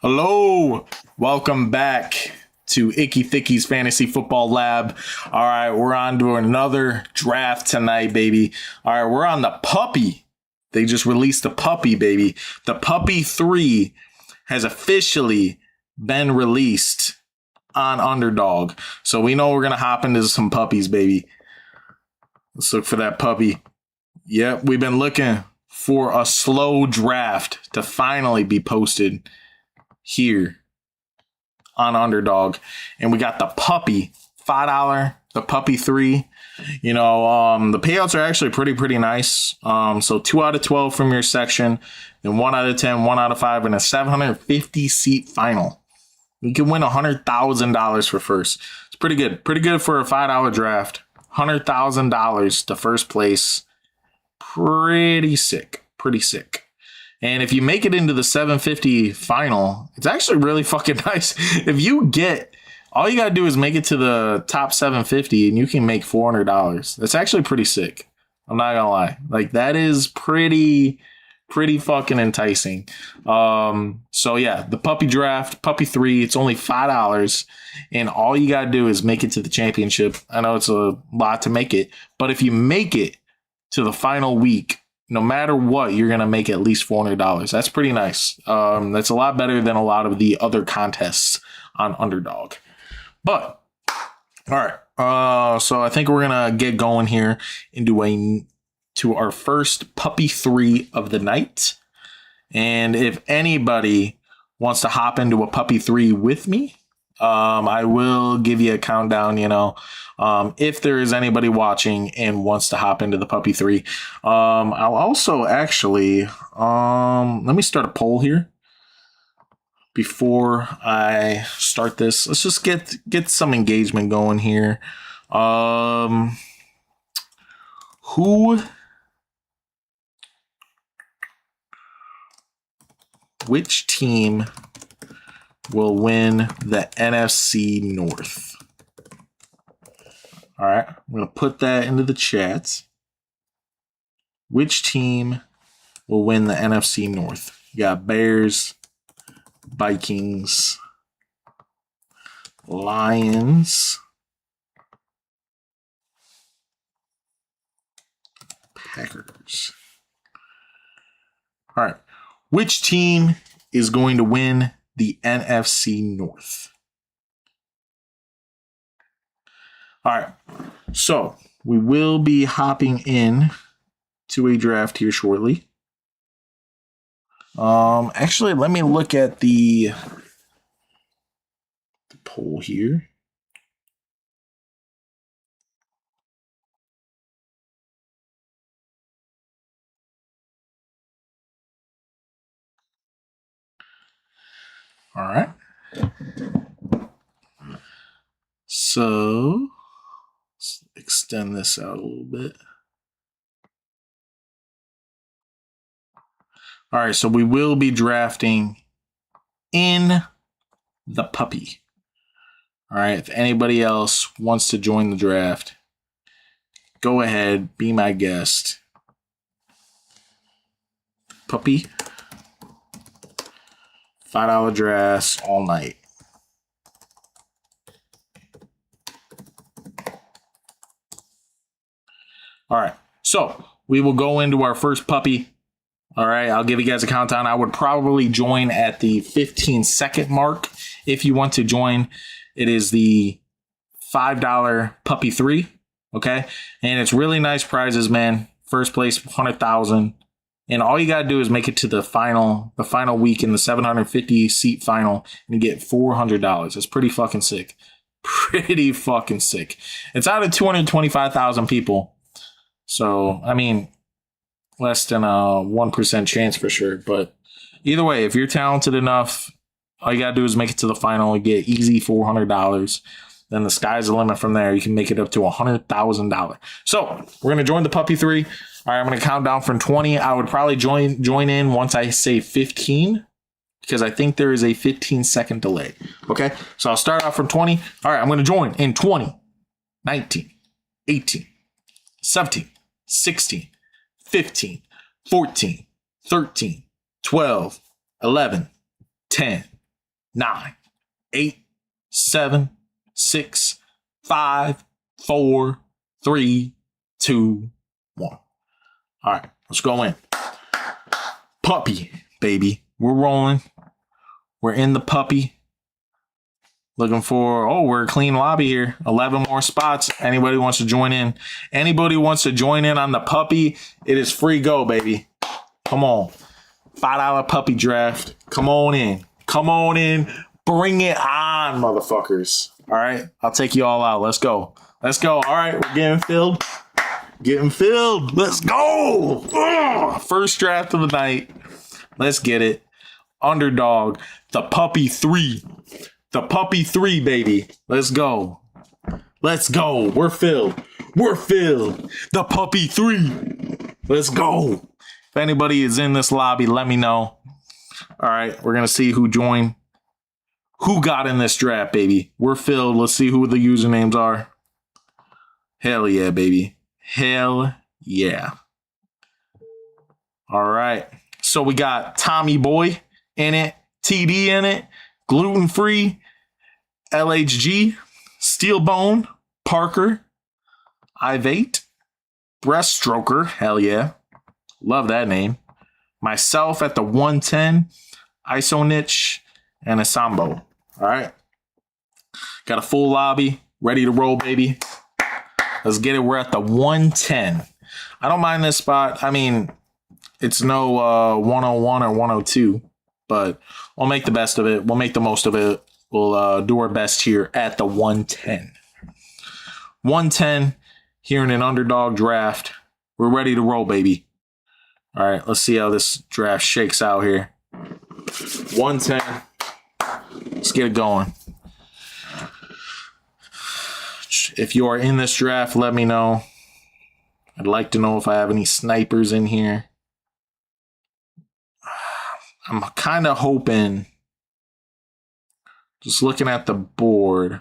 Hello, welcome back to Icky Thicky's Fantasy Football Lab. All right, we're on to another draft tonight, baby. All right, we're on the puppy. They just released the puppy, baby. The puppy 3 has officially been released on Underdog. So we know we're going to hop into some puppies, baby. Let's look for that puppy. Yep, we've been looking for a slow draft to finally be posted here on Underdog, and we got the puppy $5, the puppy 3. The payouts are actually pretty nice. So 2 out of 12 from your section, then 1 out of 10, 1 out of 5, and a 750 seat final. You can win $100,000 for first. It's pretty good for a $5 draft. $100,000 to first place. Pretty sick. And if you make it into the 750 final, it's actually really fucking nice. If you get, all you got to do is make it to the top 750 and you can make $400. That's actually pretty sick. I'm not going to lie. Like, that is pretty fucking enticing. So yeah, the puppy draft, puppy 3, it's only $5. And all you got to do is make it to the championship. I know it's a lot to make it, but if you make it to the final week, no matter what, you're going to make at least $400. That's pretty nice. That's a lot better than a lot of the other contests on Underdog. But, all right. So I think we're going to get going here to our first puppy 3 of the night. And if anybody wants to hop into a puppy 3 with me, I will give you a countdown, if there is anybody watching and wants to hop into the puppy 3. I'll also actually, let me start a poll here before I start this. Let's just get some engagement going here. Which team will win the NFC North? All right, I'm going to put that into the chat. Which team will win the NFC North? You got Bears, Vikings, Lions, Packers. All right, which team is going to win the NFC North? All right, so we will be hopping in to a draft here shortly. Actually, let me look at the poll here. All right. So let's extend this out a little bit. All right, so we will be drafting in the puppy. All right, if anybody else wants to join the draft, go ahead, be my guest. Puppy. $5 drafts all night. All right, so we will go into our first puppy. All right, I'll give you guys a countdown. I would probably join at the 15-second mark if you want to join. It is the $5 puppy 3, okay? And it's really nice prizes, man. First place, $100,000. And all you got to do is make it to the final week in the 750 seat final and get $400. It's pretty fucking sick. It's out of 225,000 people. So, I mean, less than a 1% chance for sure. But either way, if you're talented enough, all you got to do is make it to the final. You get easy $400. Then the sky's the limit from there. You can make it up to $100,000. So we're going to join the puppy 3. All right, I'm going to count down from 20. I would probably join in once I say 15 because I think there is a 15-second delay. Okay, so I'll start off from 20. All right, I'm going to join in 20, 19, 18, 17, 16, 15, 14, 13, 12, 11, 10, 9, 8, 7, 6, 5, 4, 3, 2, 1. All right, let's go in. Puppy, baby. We're rolling. We're in the puppy. Looking for, we're a clean lobby here. 11 more spots. Anybody wants to join in? Anybody wants to join in on the puppy? It is free go, baby. Come on. $5 puppy draft. Come on in. Come on in. Bring it on, motherfuckers. All right. I'll take you all out. Let's go. Let's go. All right. We're getting filled. Getting filled. Let's go. Ugh. First draft of the night. Let's get it. Underdog. The puppy 3. The puppy 3, baby. Let's go. Let's go. We're filled. We're filled. The puppy 3. Let's go. If anybody is in this lobby, let me know. All right. We're going to see who joined. Who got in this draft, baby? We're filled. Let's see who the usernames are. Hell yeah, baby. Hell yeah. All right. So we got Tommy Boy in it, TD in it, Gluten Free, LHG, Steel Bone, Parker, Ivate, Breaststroker, hell yeah. Love that name. Myself at the 110, Isonich, and a Sambo. All right. Got a full lobby, ready to roll, baby. Let's get it. We're at the 110. I don't mind this spot. I mean, it's no 101 or 102, but we'll make the best of it. We'll make the most of it. We'll do our best here at the 110. 110 here in an underdog draft. We're ready to roll, baby. All right, let's see how this draft shakes out here. 110. Let's get it going. If you are in this draft, let me know. I'd like to know if I have any snipers in here. I'm kind of hoping, just looking at the board,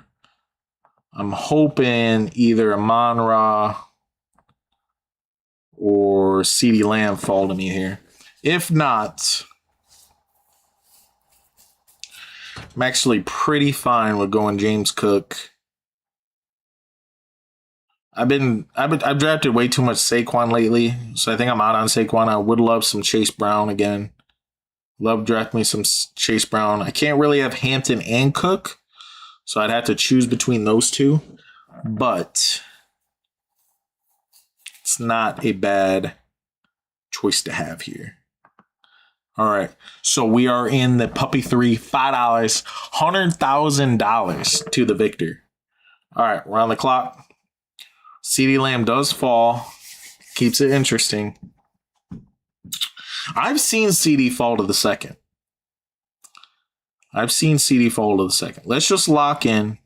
I'm hoping either Amon Ra or CeeDee Lamb fall to me here. If not, I'm actually pretty fine with going James Cook. I've drafted way too much Saquon lately, so I think I'm out on Saquon. I would love some Chase Brown again. Love draft me some Chase Brown. I can't really have Hampton and Cook, so I'd have to choose between those two. But it's not a bad choice to have here. All right, so we are in the Puppy 3, $5, $100,000 to the victor. All right, we're on the clock. CeeDee Lamb does fall. Keeps it interesting. I've seen CeeDee fall to the second. Let's just lock in.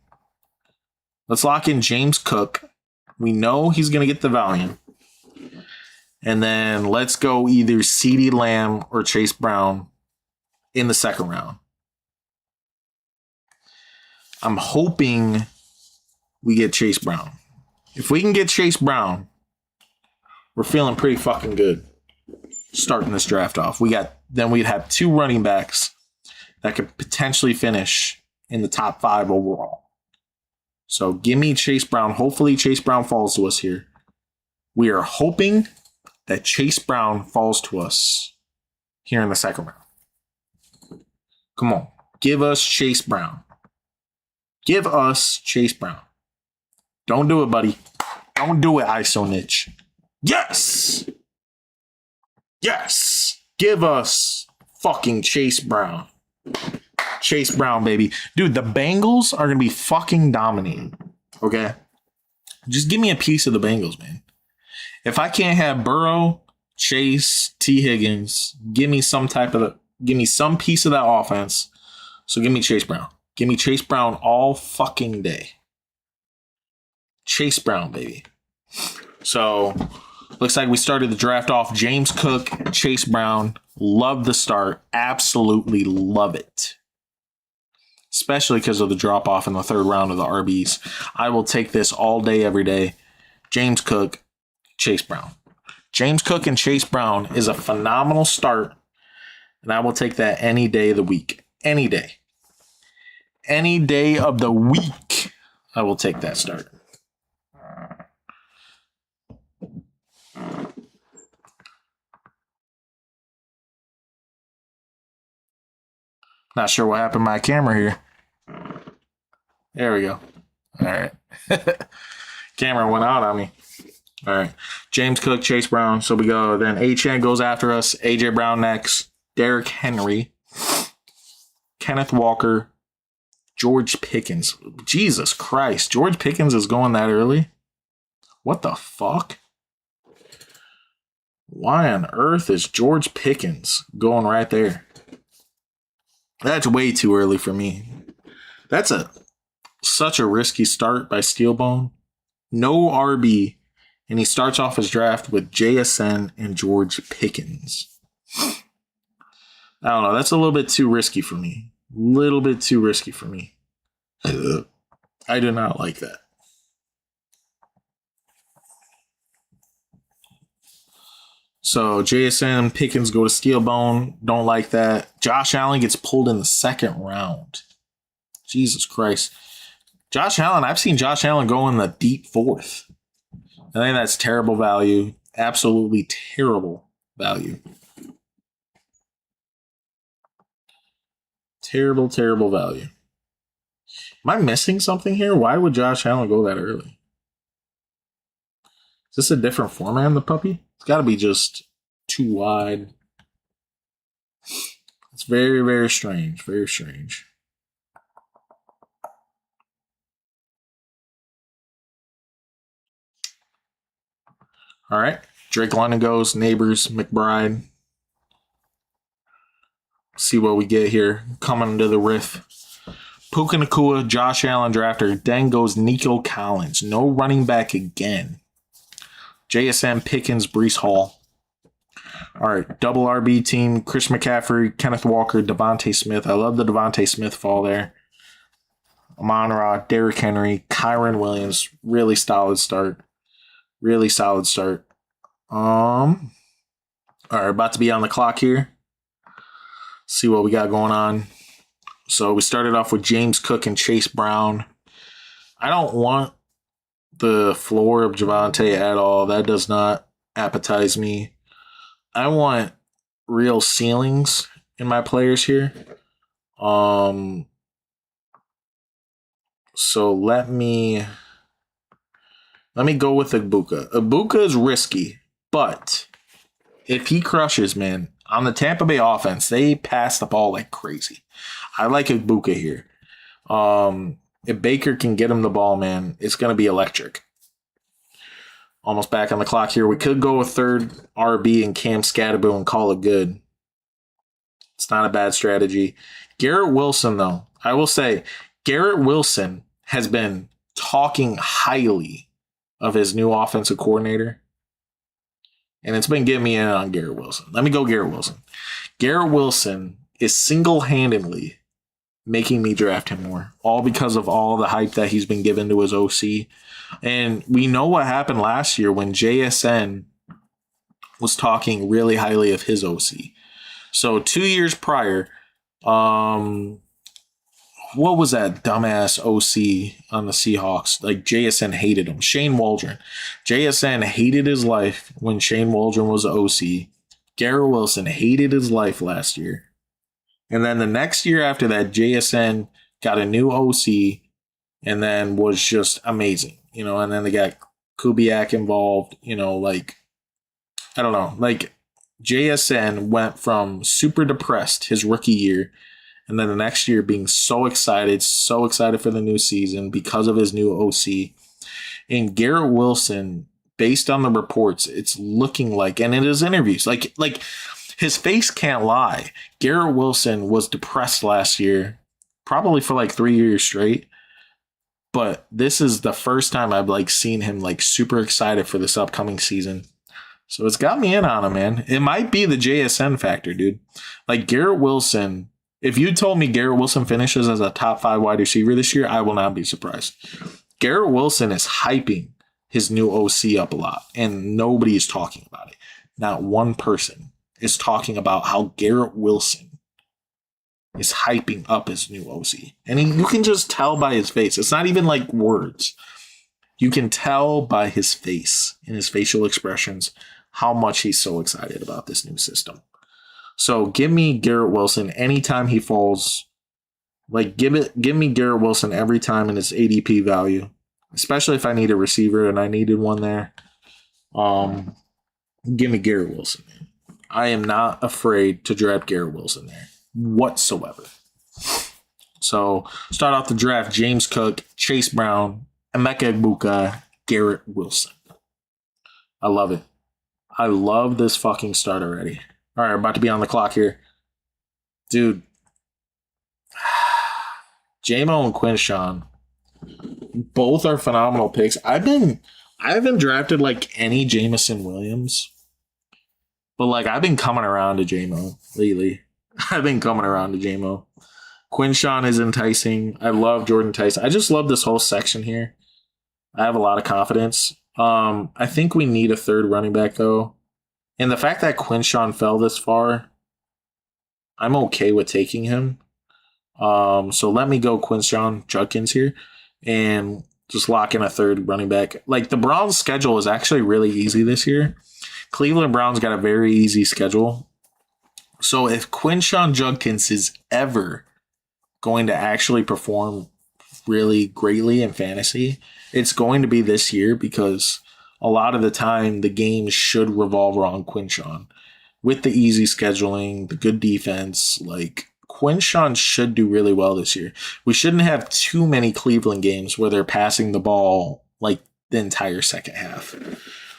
Let's lock in James Cook. We know he's going to get the Valiant. And then let's go either CeeDee Lamb or Chase Brown in the second round. I'm hoping we get Chase Brown. If we can get Chase Brown, we're feeling pretty fucking good starting this draft off. Then we'd have 2 running backs that could potentially finish in the top 5 overall. So give me Chase Brown. Hopefully Chase Brown falls to us here. We are hoping that Chase Brown falls to us here in the second round. Come on. Give us Chase Brown. Give us Chase Brown. Don't do it, buddy. Don't do it, Isonich. Yes! Yes! Give us fucking Chase Brown. Chase Brown, baby. Dude, the Bengals are going to be fucking dominating. Okay? Just give me a piece of the Bengals, man. If I can't have Burrow, Chase, T. Higgins, give me some piece of that offense. So give me Chase Brown. Give me Chase Brown all fucking day. Chase Brown, baby. So, looks like we started the draft off James Cook, Chase Brown. Love the start. Absolutely love it. Especially because of the drop-off in the third round of the RBs. I will take this all day, every day. James Cook, Chase Brown. James Cook and Chase Brown is a phenomenal start. And I will take that any day of the week. Any day. Any day of the week, I will take that start. Not sure what happened to my camera here. There we go. All right. Camera went out on me. All right. James Cook, Chase Brown. So we go. Then Achane goes after us. AJ Brown next. Derrick Henry. Kenneth Walker. George Pickens. Jesus Christ. George Pickens is going that early? What the fuck? Why on earth is George Pickens going right there? That's way too early for me. That's such a risky start by Steelbone. No RB, and he starts off his draft with JSN and George Pickens. I don't know. That's a little bit too risky for me. Little bit too risky for me. I do not like that. So JSN, Pickens go to Steelbone. Don't like that. Josh Allen gets pulled in the second round. Jesus Christ. Josh Allen, I've seen Josh Allen go in the deep fourth. I think that's terrible value. Absolutely terrible value. Terrible, terrible value. Am I missing something here? Why would Josh Allen go that early? Is this a different format in the puppy? It's got to be just too wide. It's very, very strange. Very strange. All right. Drake London goes. Neighbors, McBride. See what we get here. Coming to the riff. Puka Nacua, Josh Allen drafter. Then goes Nico Collins. No running back again. JSN, Pickens, Breece Hall. All right, double RB team. Chris McCaffrey, Kenneth Walker, Devontae Smith. I love the Devontae Smith fall there. Amon-Ra, Derrick Henry, Kyron Williams. Really solid start. Really solid start. All right, about to be on the clock here. See what we got going on. So we started off with James Cook and Chase Brown. I don't want the floor of Javonte at all. That does not appetize me. I want real ceilings in my players here. So let me go with Ibuka. Ibuka is risky, but if he crushes, man, on the Tampa Bay offense, they pass the ball like crazy. I like Ibuka here. If Baker can get him the ball, man, it's going to be electric. Almost back on the clock here. We could go with third RB and Cam Scatterbo and call it good. It's not a bad strategy. Garrett Wilson, though, I will say, Garrett Wilson has been talking highly of his new offensive coordinator. And it's been getting me in on Garrett Wilson. Let me go Garrett Wilson. Garrett Wilson is single-handedly making me draft him more, all because of all the hype that he's been given to his OC. And we know what happened last year when JSN was talking really highly of his OC. So 2 years prior, what was that dumbass OC on the Seahawks? Like JSN hated him. Shane Waldron. JSN hated his life when Shane Waldron was the OC. Garrett Wilson hated his life last year. And then the next year after that, JSN got a new OC and then was just amazing. You know, and then they got Kubiak involved, you know, like, I don't know, like JSN went from super depressed his rookie year and then the next year being so excited for the new season because of his new OC. And Garrett Wilson, based on the reports, it's looking like, and in his interviews, like his face can't lie. Garrett Wilson was depressed last year, probably for like 3 years straight. But this is the first time I've like seen him like super excited for this upcoming season. So it's got me in on him, man. It might be the JSN factor, dude. Like Garrett Wilson, if you told me Garrett Wilson finishes as a top 5 wide receiver this year, I will not be surprised. Garrett Wilson is hyping his new OC up a lot, and nobody is talking about it. Not one person is talking about how Garrett Wilson is hyping up his new OC. And you can just tell by his face. It's not even like words. You can tell by his face and his facial expressions how much he's so excited about this new system. So give me Garrett Wilson anytime he falls. Like give me Garrett Wilson every time in his ADP value, especially if I need a receiver and I needed one there. Give me Garrett Wilson. I am not afraid to draft Garrett Wilson there whatsoever. So start off the draft: James Cook, Chase Brown, Emeka Egbuka, Garrett Wilson. I love it. I love this fucking start already. All right, about to be on the clock here. Dude. J-Mo and Quinshawn. Both are phenomenal picks. I haven't drafted like any Jameson Williams. But like I've been coming around to J-Mo lately. I've been coming around to J-Mo. Quinshawn is enticing. I love Jordan Tyson. I just love this whole section here. I have a lot of confidence. I think we need a third running back though. And the fact that Quinshawn fell this far, I'm okay with taking him. So let me go Quinshawn Judkins here and just lock in a third running back. Like the Browns' schedule is actually really easy this year. Cleveland Browns got a very easy schedule. So if Quinshawn Judkins is ever going to actually perform really greatly in fantasy, it's going to be this year because a lot of the time the games should revolve around Quinshawn. With the easy scheduling, the good defense, like Quinshawn should do really well this year. We shouldn't have too many Cleveland games where they're passing the ball like the entire second half.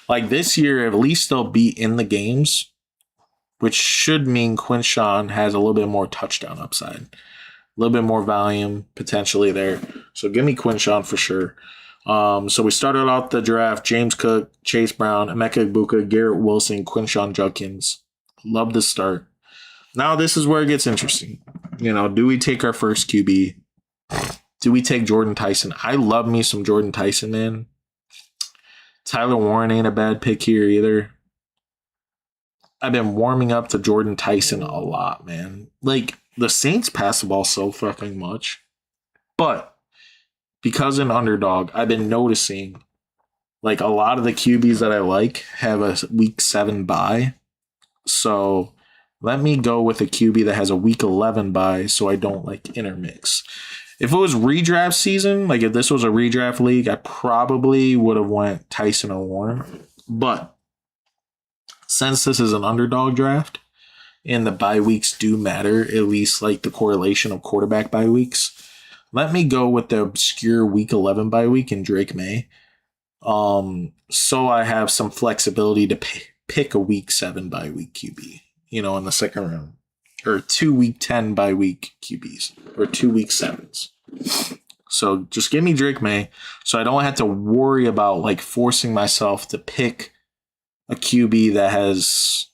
Like this year, at least they'll be in the games, which should mean Quinshawn has a little bit more touchdown upside, a little bit more volume potentially there. So give me Quinshawn for sure. So we started out the draft: James Cook, Chase Brown, Emeka Egbuka, Garrett Wilson, Quinshawn Judkins. Love this start. Now this is where it gets interesting. You know, do we take our first QB? Do we take Jordan Tyson? I love me some Jordan Tyson, man. Tyler Warren ain't a bad pick here either. I've been warming up to Jordan Tyson a lot, man. Like, the Saints pass the ball so fucking much. But because in Underdog, I've been noticing, like, a lot of the QBs that I like have a week 7 bye. So let me go with a QB that has a week 11 bye so I don't, like, intermix. If it was redraft season, like if this was a redraft league, I probably would have went Tyson or Warren. But since this is an underdog draft and the bye weeks do matter, at least like the correlation of quarterback bye weeks, let me go with the obscure week 11 bye week in Drake May. So I have some flexibility to pick a week 7 bye week QB, you know, in the second round. Or 2 week 10 bye week QBs. Or 2 week 7s. So just give me Drake May so I don't have to worry about like forcing myself to pick a QB that has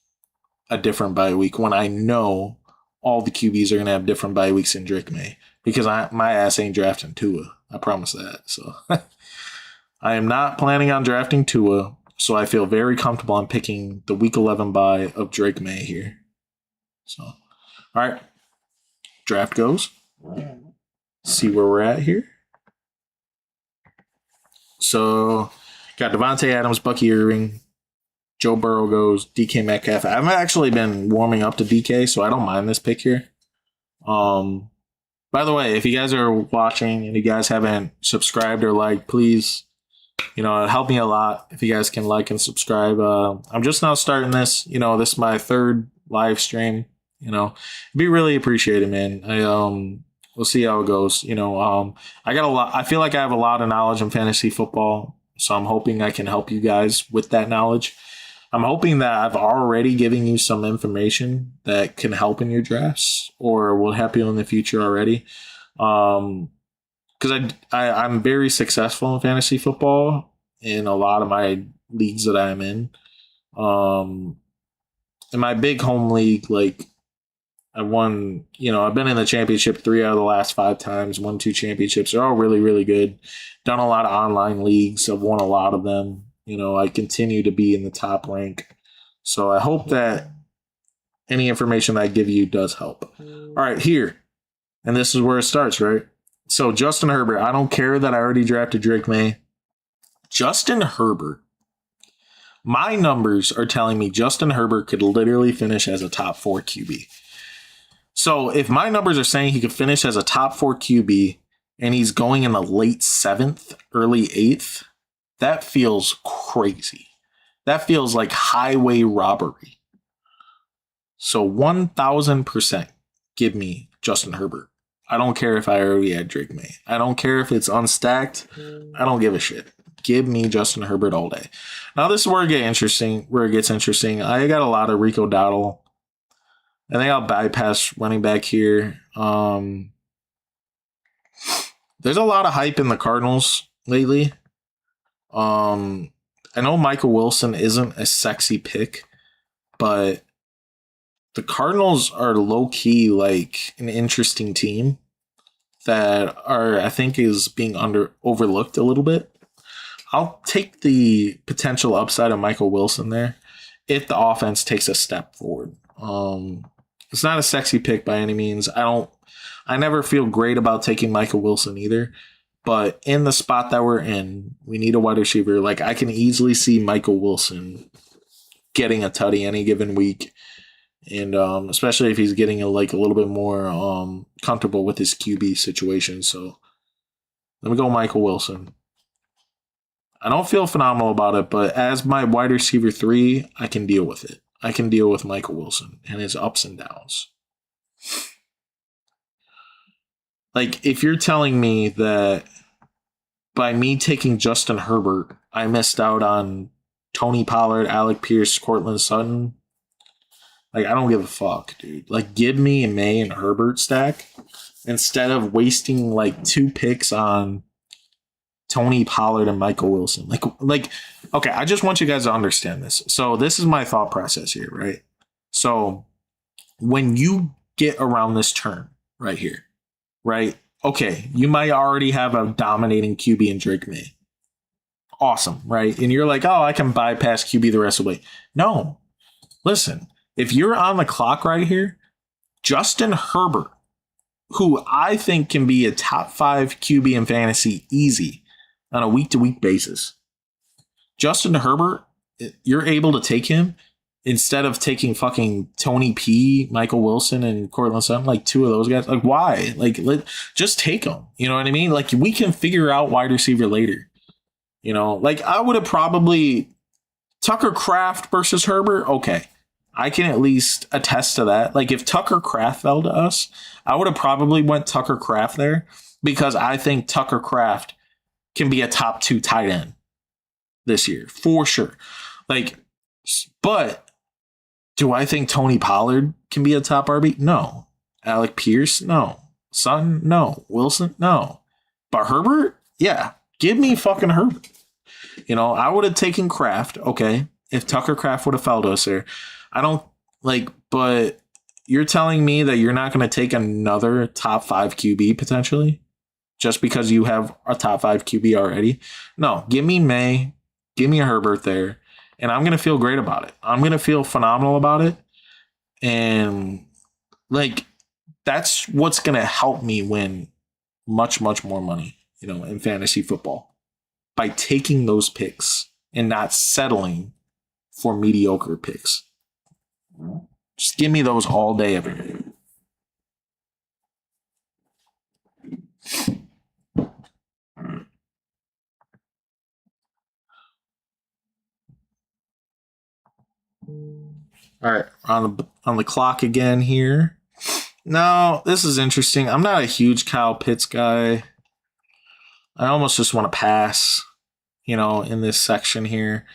a different bye week when I know all the QBs are going to have different bye weeks in Drake May. Because my ass ain't drafting Tua. I promise that. So I am not planning on drafting Tua. So I feel very comfortable on picking the week 11 bye of Drake May here. So. All right, draft goes. See where we're at here. So, got Devontae Adams, Bucky Irving, Joe Burrow goes, DK Metcalf. I've actually been warming up to DK, so I don't mind this pick here. By the way, if you guys are watching and you guys haven't subscribed or liked, please, you know, it'd help me a lot if you guys can like and subscribe. I'm just now starting this. You know, this is my 3rd live stream. You know, it'd be really appreciated, man. We'll see how it goes. You know, I got a lot. I feel like I have a lot of knowledge in fantasy football, so I'm hoping I can help you guys with that knowledge. I'm hoping that I've already given you some information that can help in your drafts or will help you in the future already. Because I'm very successful in fantasy football in a lot of my leagues that I'm in. In my big home league, like, I won, you know, I've been in the championship 3 out of the last 5 times, won 2 championships. They're all really, really good. Done a lot of online leagues. I've won a lot of them. You know, I continue to be in the top rank. So I hope that any information that I give you does help. All right, here. And this is where it starts, right? So Justin Herbert, I don't care that I already drafted Drake May. Justin Herbert, my numbers are telling me Justin Herbert could literally finish as a top 4 QB. So if my numbers are saying he could finish as a top 4 QB and he's going in the late 7th, early 8th, that feels crazy. That feels like highway robbery. So 1,000% give me Justin Herbert. I don't care if I already had Drake May. I don't care if it's unstacked. I don't give a shit. Give me Justin Herbert all day. Now this is where it gets interesting. I got a lot of Rico Dowdle. I think I'll bypass running back here. There's a lot of hype in the Cardinals lately. I know Michael Wilson isn't a sexy pick, but the Cardinals are low-key like an interesting team that I think is being overlooked a little bit. I'll take the potential upside of Michael Wilson there if the offense takes a step forward. It's not a sexy pick by any means. I never feel great about taking Michael Wilson either. But in the spot that we're in, we need a wide receiver. Like, I can easily see Michael Wilson getting a tutty any given week. And especially if he's getting a little bit more comfortable with his QB situation. So let me go Michael Wilson. I don't feel phenomenal about it, but as my wide receiver 3, I can deal with it. I can deal with Michael Wilson and his ups and downs. Like, if you're telling me that by me taking Justin Herbert, I missed out on Tony Pollard, Alec Pierce, Cortland Sutton, like, I don't give a fuck, dude. Like, give me a May and Herbert stack instead of wasting, 2 picks on Tony Pollard and Michael Wilson. Like, okay, I just want you guys to understand this. So this is my thought process here, right? So when you get around this turn right here, right? Okay, you might already have a dominating QB in Drake May. Awesome, right? And you're like, oh, I can bypass QB the rest of the way. No, listen. If you're on the clock right here, Justin Herbert, who I think can be a top 5 QB in fantasy easy on a week-to-week basis. Justin Herbert, you're able to take him instead of taking fucking Tony P, Michael Wilson, and Cortland Sutton, 2 of those guys. Like, why? Just take them. You know what I mean? We can figure out wide receiver later. I would have probably Tucker Kraft versus Herbert. Okay. I can at least attest to that. If Tucker Kraft fell to us, I would have probably went Tucker Kraft there because I think Tucker Kraft can be a top 2 tight end this year for sure. But do I think Tony Pollard can be a top RB? No. Alec Pierce? No. Sutton? No. Wilson? No. But Herbert? Yeah. Give me fucking Herbert. I would have taken Kraft, okay, if Tucker Kraft would have fell to us there. I don't but you're telling me that you're not going to take another top 5 QB potentially just because you have a top 5 QB already? No, give me May, give me a Herbert there, and I'm going to feel great about it. I'm going to feel phenomenal about it. And that's what's going to help me win much, much more money, in fantasy football by taking those picks and not settling for mediocre picks. Just give me those all day, every day. All right, on the clock again here. Now, this is interesting. I'm not a huge Kyle Pitts guy. I almost just want to pass, in this section here.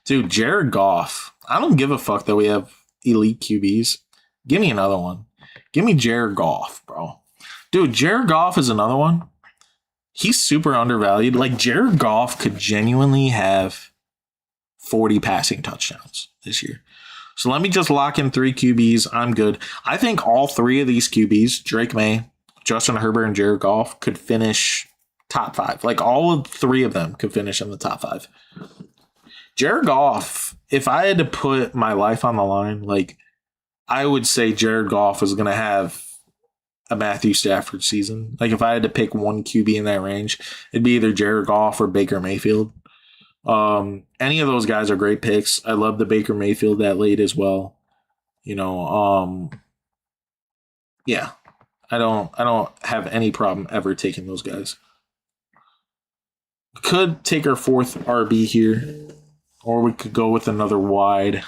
Dude, Jared Goff. I don't give a fuck that we have elite QBs. Give me another one. Give me Jared Goff, bro. Dude, Jared Goff is another one. He's super undervalued. Jared Goff could genuinely have 40 passing touchdowns this year. So let me just lock in 3 QBs. I'm good. I think all 3 of these QBs, Drake May, Justin Herbert, and Jared Goff, could finish top 5. All of 3 of them could finish in the top 5. Jared Goff, if I had to put my life on the line, I would say Jared Goff is going to have a Matthew Stafford season. Like if I had to pick one QB in that range, it'd be either Jared Goff or Baker Mayfield. Any of those guys are great picks. I love the Baker Mayfield that late as well. Yeah. I don't have any problem ever taking those guys. Could take our fourth RB here, or we could go with another wide.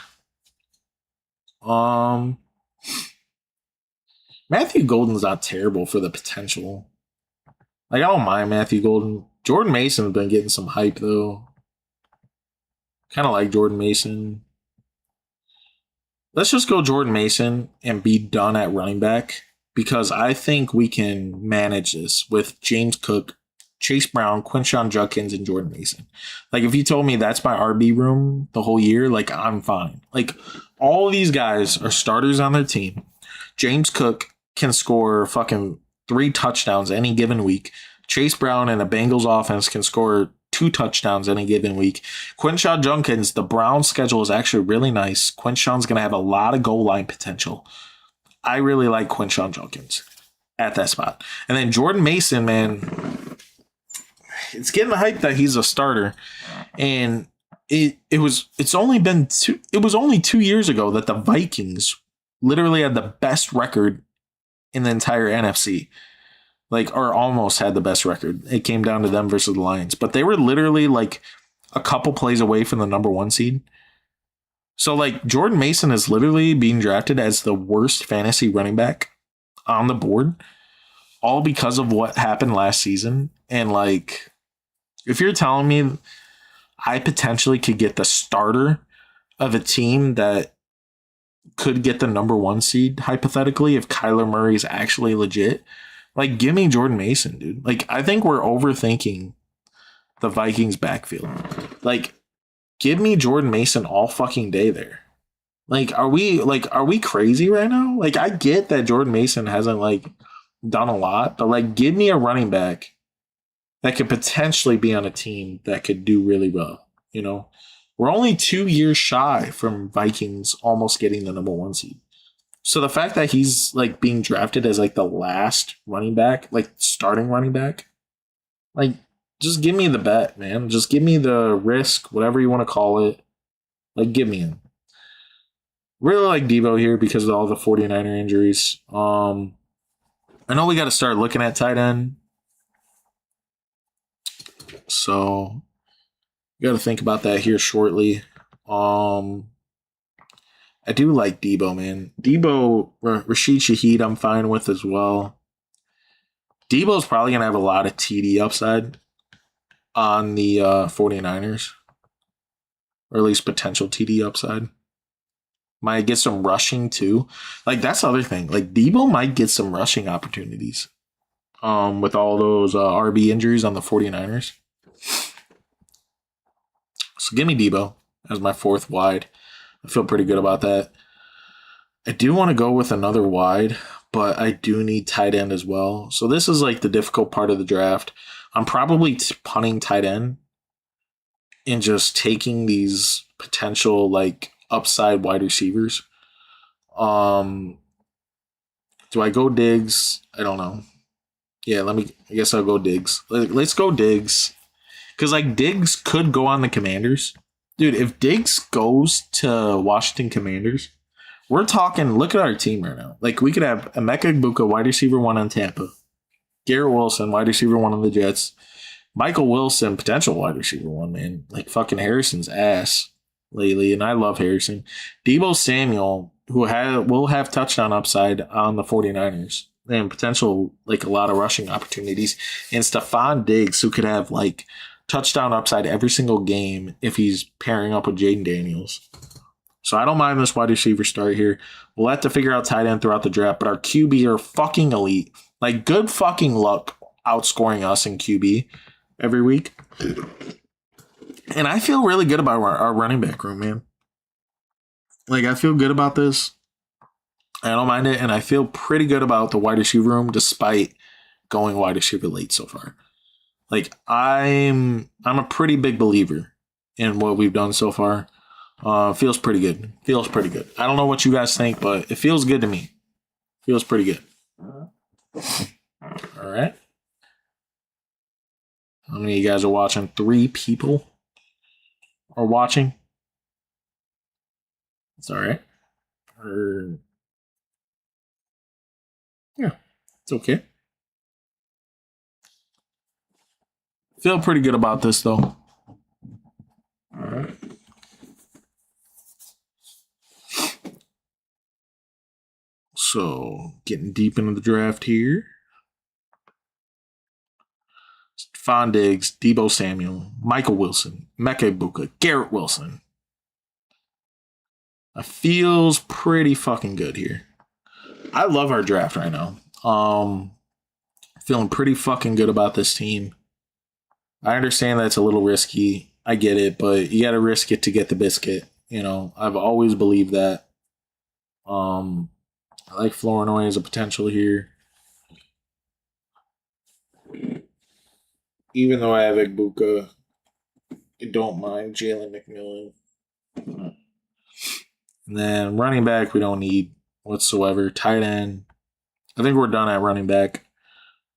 Matthew Golden's not terrible for the potential. Like I don't mind Matthew Golden. Jordan Mason's been getting some hype though. Kind of like Jordan Mason. Let's just go Jordan Mason and be done at running back because I think we can manage this with James Cook, Chase Brown, Quinshon Judkins, and Jordan Mason. Like if you told me that's my RB room the whole year, like I'm fine. Like all of these guys are starters on their team. James Cook can score fucking 3 touchdowns any given week. Chase Brown and the Bengals offense can score 2 touchdowns any given week. Quinshon Judkins, the Browns schedule is actually really nice. Quinshon's going to have a lot of goal line potential. I really like Quinshon Judkins at that spot. And then Jordan Mason, man, it's getting the hype that he's a starter. And it was only 2 years ago that the Vikings literally had the best record in the entire NFC. Like, or almost had the best record. It came down to them versus the Lions. But they were literally like a couple plays away from the number 1 seed. So, like, Jordan Mason is literally being drafted as the worst fantasy running back on the board. All because of what happened last season. And, like, if you're telling me I potentially could get the starter of a team that could get the number 1 seed, hypothetically, if Kyler Murray is actually legit, like, give me Jordan Mason, dude. Like, I think we're overthinking the Vikings backfield. Like, give me Jordan Mason all fucking day there. Like, are we crazy right now? Like, I get that Jordan Mason hasn't, like, done a lot, but, like, give me a running back that could potentially be on a team that could do really well, you know? We're only 2 years shy from Vikings almost getting the number 1 seed. So the fact that he's like being drafted as like the last running back, like starting running back, like just give me the bet, man. Just give me the risk, whatever you want to call it. Like give me him. Really like Debo here because of all the 49er injuries. I know we got to start looking at tight end. So you got to think about that here shortly. I do like Debo, man. Debo, Rashid Shaheed, I'm fine with as well. Debo's probably going to have a lot of TD upside on the 49ers. Or at least potential TD upside. Might get some rushing too. Like, that's the other thing. Like, Debo might get some rushing opportunities with all those RB injuries on the 49ers. So give me Debo as my 4th wide. I feel pretty good about that. I do want to go with another wide, but I do need tight end as well. So this is like the difficult part of the draft. I'm probably punting tight end and just taking these potential like upside wide receivers. Do I go Diggs? I don't know. Yeah, I guess I'll go Diggs. Let's go Diggs. Because like Diggs could go on the Commanders. Dude, if Diggs goes to Washington Commanders, we're talking, look at our team right now. Like, we could have Emeka Egbuka, wide receiver 1 on Tampa. Garrett Wilson, wide receiver 1 on the Jets. Michael Wilson, potential wide receiver 1, man. Like, fucking Harrison's ass lately, and I love Harrison. Deebo Samuel, who will have touchdown upside on the 49ers. And potential, like, a lot of rushing opportunities. And Stephon Diggs, who could have, like, touchdown upside every single game if he's pairing up with Jaden Daniels. So I don't mind this wide receiver start here. We'll have to figure out tight end throughout the draft, but our QB are fucking elite. Like, good fucking luck outscoring us in QB every week. And I feel really good about our running back room, man. Like, I feel good about this. I don't mind it, and I feel pretty good about the wide receiver room despite going wide receiver late so far. Like, I'm a pretty big believer in what we've done so far. Feels pretty good. I don't know what you guys think, but it feels good to me. Feels pretty good. All right. How many of you guys are watching? 3 people are watching. It's all right. Yeah, it's okay. Feel pretty good about this though. All right. So getting deep into the draft here. Stephon Diggs, Debo Samuel, Michael Wilson, Mecca Ibuka, Garrett Wilson. It feels pretty fucking good here. I love our draft right now. Feeling pretty fucking good about this team. I understand that's a little risky. I get it, but you got to risk it to get the biscuit. You know, I've always believed that. I like Flournoy as a potential here. Even though I have Ibuka, I don't mind Jalen McMillan. And then running back, we don't need whatsoever. Tight end, I think we're done at running back.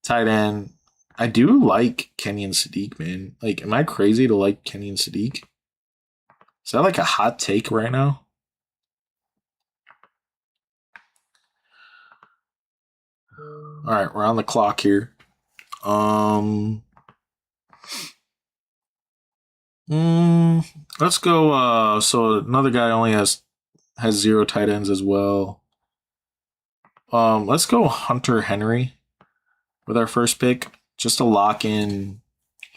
Tight end, I do like Kenyon Sadiq, man. Like, am I crazy to like Kenyon Sadiq? Is that like a hot take right now? All right, we're on the clock here. Let's go. So another guy only has 0 tight ends as well. Let's go Hunter Henry with our first pick, just to lock in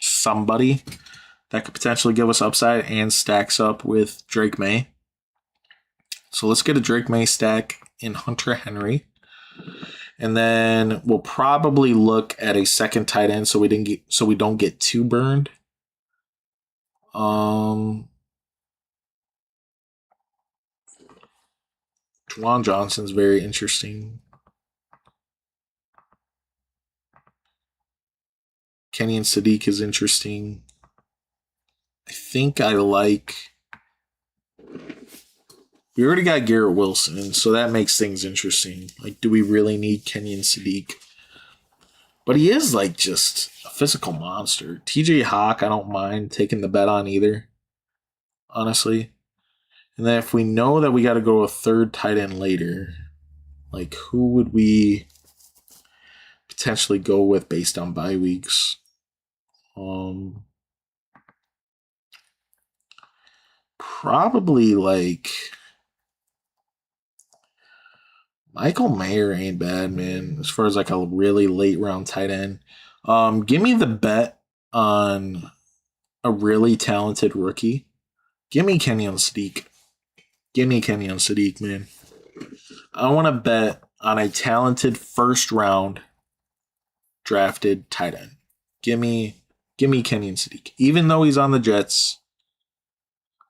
somebody that could potentially give us upside and stacks up with Drake May. So let's get a Drake May stack in Hunter Henry. And then we'll probably look at a second tight end so we don't get too burned. Juwan Johnson's very interesting. Kenyon Sadiq is interesting. I think I like... We already got Garrett Wilson, so that makes things interesting. Like, do we really need Kenyon Sadiq? But he is, like, just a physical monster. TJ Hawk, I don't mind taking the bet on either, honestly. And then if we know that we got to go a third tight end later, like, who would we potentially go with based on bye weeks? Probably, like... Michael Mayer ain't bad, man, as far as like a really late round tight end. Give me the bet on a really talented rookie. Give me Kenyon Sadiq. Give me Kenyon Sadiq, man. I want to bet on a talented first round drafted tight end. Give me Kenyon Sadiq. Even though he's on the Jets,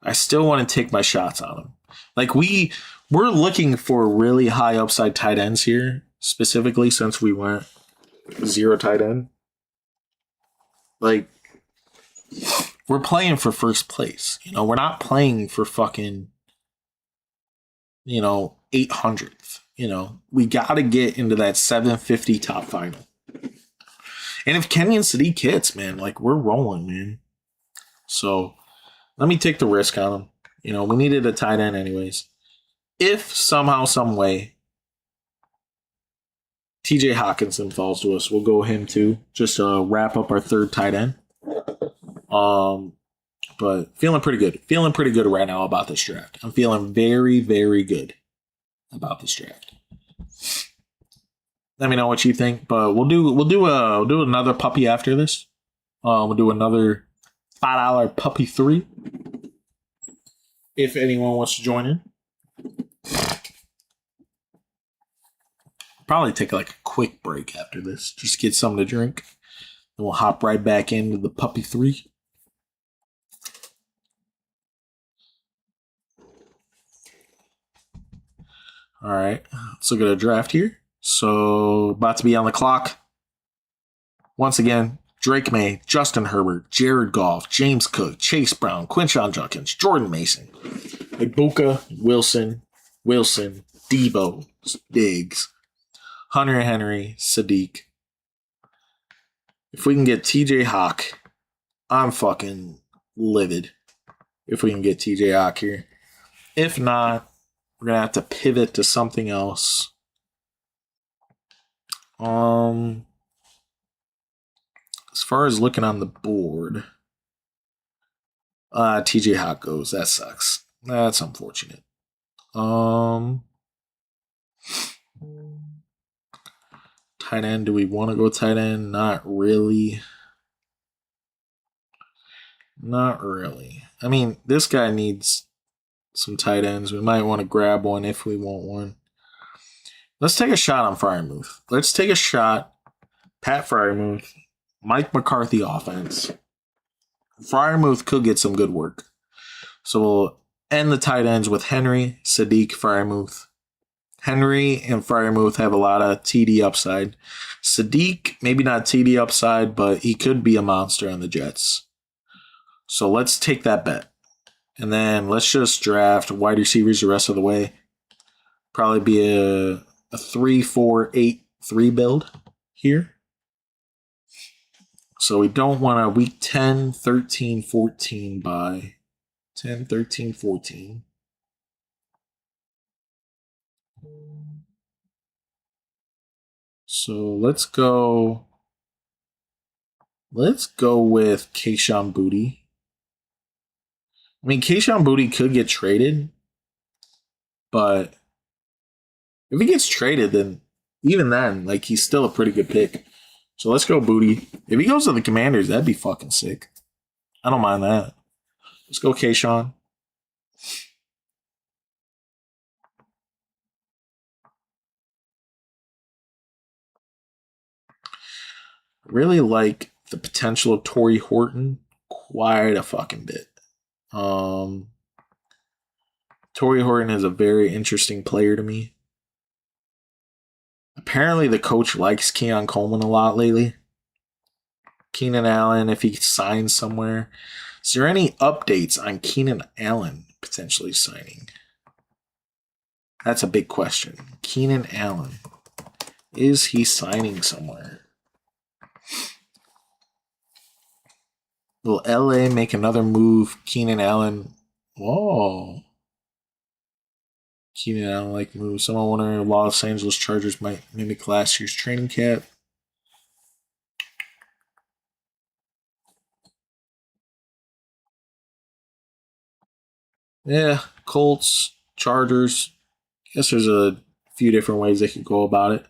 I still want to take my shots on him. Like, we're looking for really high upside tight ends here, specifically since we went 0 tight end. Like, we're playing for first place. You know, we're not playing for fucking, 800th. You know, we got to get into that 750 top final. And if Kenyon Sadiq hits, man, like, we're rolling, man. So let me take the risk on him. You know, we needed a tight end anyways. If somehow, some way, TJ Hawkinson falls to us, we'll go him too, just to wrap up our third tight end. But feeling pretty good. Feeling pretty good right now about this draft. I'm feeling very, very good about this draft. Let me know what you think. But we'll do another puppy after this. We'll do another $5 puppy 3. If anyone wants to join in. Probably take like a quick break after this. Just get something to drink. And we'll hop right back into the puppy 3. All right. Let's look at a draft here. So, about to be on the clock. Once again, Drake May, Justin Herbert, Jared Goff, James Cook, Chase Brown, Quinshon Judkins, Jordan Mason, Ibuka, Wilson, Debo, Diggs, Hunter Henry, Sadiq. If we can get TJ Hawk, I'm fucking livid. If we can get TJ Hawk here. If not, we're gonna have to pivot to something else. As far as looking on the board, TJ Hawk goes. That sucks. That's unfortunate. Tight end. Do we want to go tight end? Not really. Not really. I mean, this guy needs some tight ends. We might want to grab one if we want one. Let's take a shot on Freiermuth. Let's take a shot. Pat Freiermuth, Mike McCarthy offense. Freiermuth could get some good work. So we'll end the tight ends with Henry, Sadiq, Freiermuth. Henry and Freiermuth have a lot of TD upside. Sadiq, maybe not TD upside, but he could be a monster on the Jets. So let's take that bet. And then let's just draft wide receivers the rest of the way. Probably be a 3-4-8-3 build here. So we don't want a week 10, 13, 14 by 10, 13, 14. So let's go with Kayshon Boutte. I mean, Kayshon Boutte could get traded, but if he gets traded, then even then, like, he's still a pretty good pick. So let's go Boutte. If he goes to the Commanders, that'd be fucking sick. I don't mind that. Let's go Kayshon. Really like the potential of Torrey Horton quite a fucking bit. Torrey Horton is a very interesting player to me. Apparently, the coach likes Keon Coleman a lot lately. Keenan Allen, if he signs somewhere. Is there any updates on Keenan Allen potentially signing? That's a big question. Keenan Allen. Is he signing somewhere? Will LA make another move? Keenan Allen. Whoa. Keenan Allen like move. Someone wondering if Los Angeles Chargers might mimic last year's training camp. Yeah, Colts, Chargers. Guess there's a few different ways they could go about it.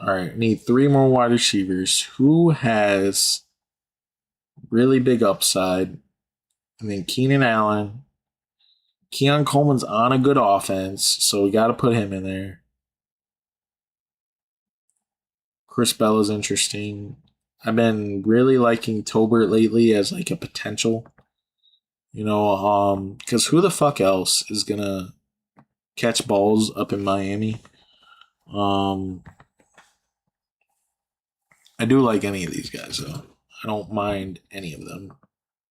All right, need 3 more wide receivers. Who has really big upside? And then Keenan Allen. Keon Coleman's on a good offense, so we got to put him in there. Chris Bella's interesting. I've been really liking Tolbert lately as like a potential. You know, because who the fuck else is gonna catch balls up in Miami? I do like any of these guys though. I don't mind any of them.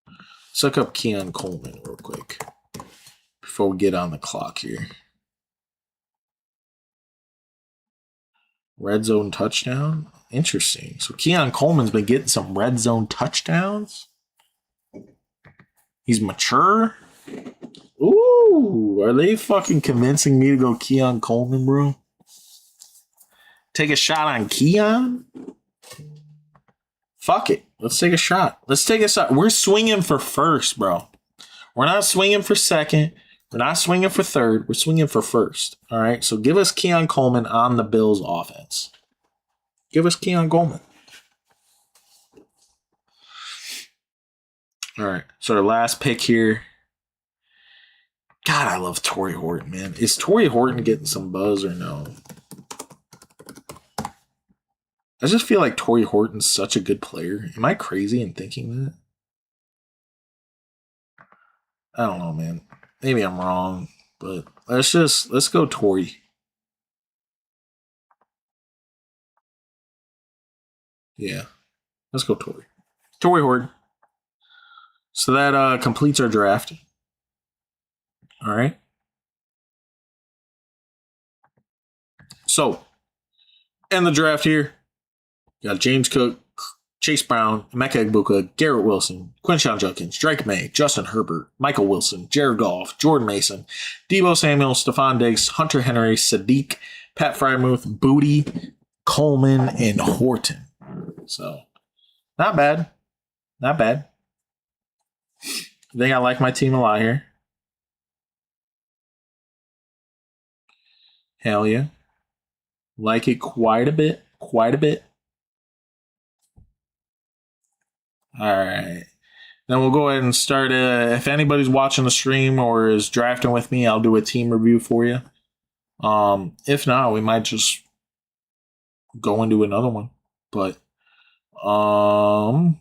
Let's look up Keon Coleman real quick before we get on the clock here. Red zone touchdown? Interesting. So Keon Coleman's been getting some red zone touchdowns. He's mature. Ooh, are they fucking convincing me to go Keon Coleman, bro? Take a shot on Keon? Fuck it. Let's take a shot. We're swinging for first, bro. We're not swinging for second. We're not swinging for third. We're swinging for first. All right. So give us Keon Coleman on the Bills offense. Give us Keon Coleman. All right. So our last pick here. God, I love Torrey Horton, man. Is Torrey Horton getting some buzz or no? I just feel like Torrey Horton's such a good player. Am I crazy in thinking that? I don't know, man. Maybe I'm wrong, but let's go Torrey. Yeah. Let's go Torrey. Torrey Horton. So that completes our draft. All right. So, in the draft here, you got James Cook, Chase Brown, Emeka Egbuka, Garrett Wilson, Quinshon Judkins, Drake May, Justin Herbert, Michael Wilson, Jared Goff, Jordan Mason, Deebo Samuel, Stephon Diggs, Hunter Henry, Sadiq, Pat Frymouth, Booty, Coleman, and Horton. So, not bad. Not bad. I think I like my team a lot here. Hell yeah. Like it quite a bit. Quite a bit. All right. Then we'll go ahead and start. If anybody's watching the stream or is drafting with me, I'll do a team review for you. If not, we might just go into another one. But I'll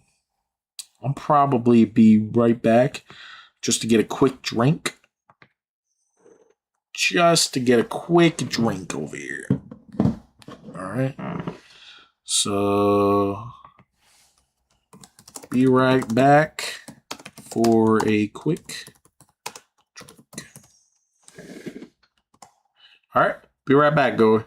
probably be right back just to get a quick drink. Just to get a quick drink over here. All right. So, be right back for a quick drink. All right. Be right back, go.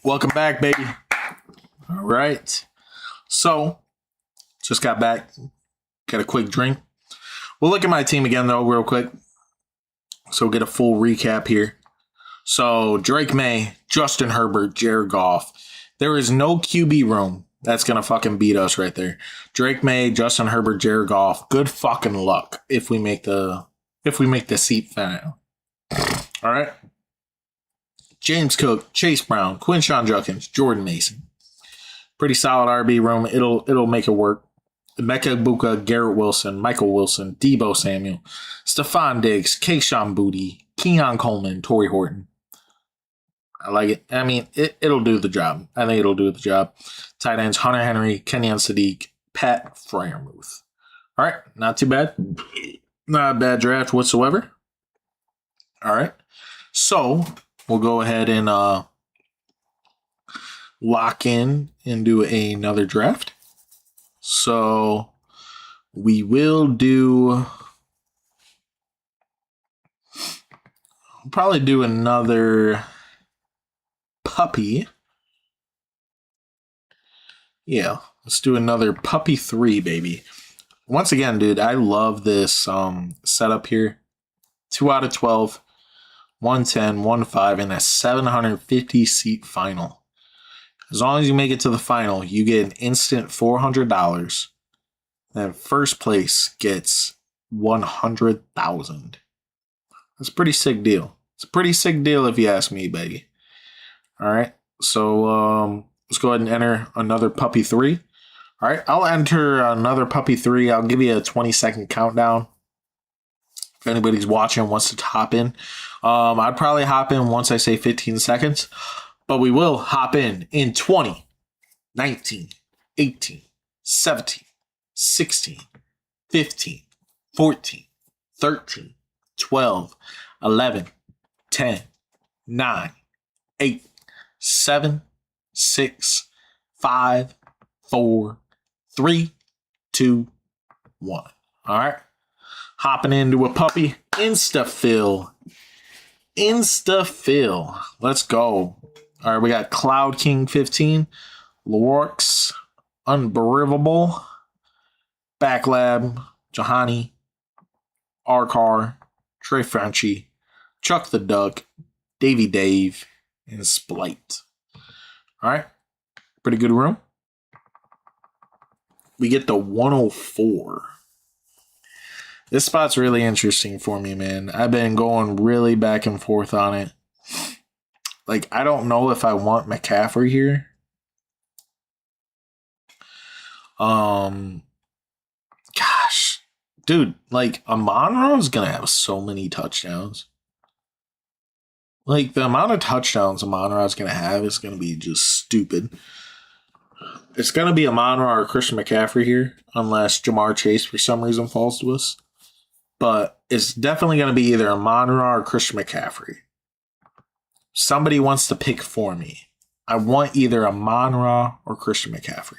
Welcome back, baby. All right. So, just got back. Got a quick drink. We'll look at my team again, though, real quick. So, we'll get a full recap here. So, Drake May, Justin Herbert, Jared Goff. There is no QB room that's going to fucking beat us right there. Drake May, Justin Herbert, Jared Goff. Good fucking luck if we make the seat final. All right. James Cook, Chase Brown, Quinshon Judkins, Jordan Mason. Pretty solid RB room. It'll make it work. Emeka Egbuka, Garrett Wilson, Michael Wilson, Deebo Samuel, Stephon Diggs, Keyshawn Booty, Keon Coleman, Torrey Horton. I like it. I mean, it'll do the job. I think it'll do the job. Tight ends, Hunter Henry, Kenyon Sadiq, Pat Frymouth. All right, not too bad. Not a bad draft whatsoever. All right, so we'll go ahead and lock in and do another draft. So we will probably do another puppy. Yeah, let's do another puppy 3, baby. Once again, dude, I love this setup here. 2 out of 12. 110, 1-5, and a 750 seat final. As long as you make it to the final, you get an instant $400. Then first place gets $100,000. That's a pretty sick deal. It's a pretty sick deal if you ask me, baby. All right. So let's go ahead and enter another puppy 3. All right. I'll enter another puppy 3. I'll give you a 20-second countdown. If anybody's watching and wants to hop in, I'd probably hop in once I say 15 seconds, but we will hop in 20, 19, 18, 17, 16, 15, 14, 13, 12, 11, 10, 9, 8, 7, 6, 5, 4, 3, 2, 1. All right. Hopping into a puppy. Insta-fill. Let's go. All right, we got Cloud King 15, Lorx, Unbelievable, Backlab, Johanny, Arcar, Trey Frenchie, Chuck the Duck, Davy Dave, and Splite. All right, pretty good room. We get the 104. This spot's really interesting for me, man. I've been going really back and forth on it. Like, I don't know if I want McCaffrey here. Gosh. Dude, like, Amon-Ra is going to have so many touchdowns. Like, the amount of touchdowns Amon-Ra is going to have is going to be just stupid. It's going to be Amon-Ra or Christian McCaffrey here, unless Jamar Chase for some reason falls to us. But it's definitely going to be either Amon-Ra or Christian McCaffrey. Somebody wants to pick for me. I want either Amon-Ra or Christian McCaffrey.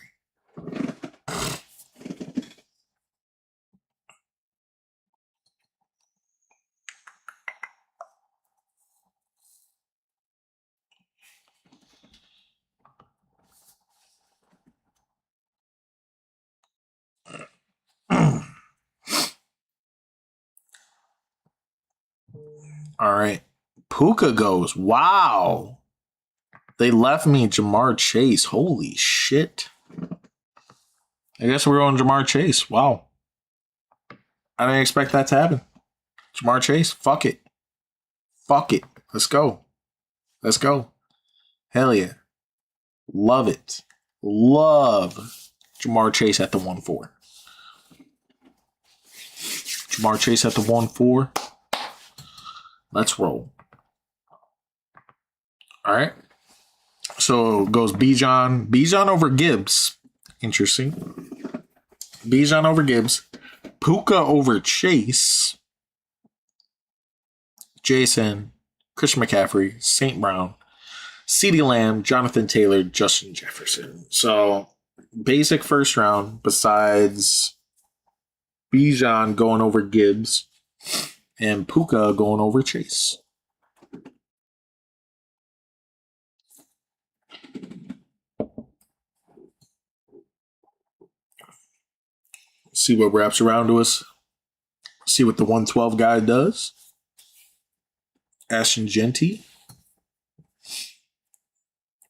All right. Puka goes. Wow. They left me Jamar Chase. Holy shit. I guess we're on Jamar Chase. Wow. I didn't expect that to happen. Jamar Chase. Fuck it. Let's go. Hell yeah. Love it. Love Jamar Chase at the 1-4. Jamar Chase at the 1-4. Let's roll. All right. So goes Bijan. Bijan over Gibbs. Interesting. Bijan over Gibbs. Puka over Chase. Jason. Christian McCaffrey. St. Brown. CeeDee Lamb. Jonathan Taylor. Justin Jefferson. So basic first round besides Bijan going over Gibbs. And Puka going over Chase. See what wraps around to us. See what the 112 guy does. Ashton Genty.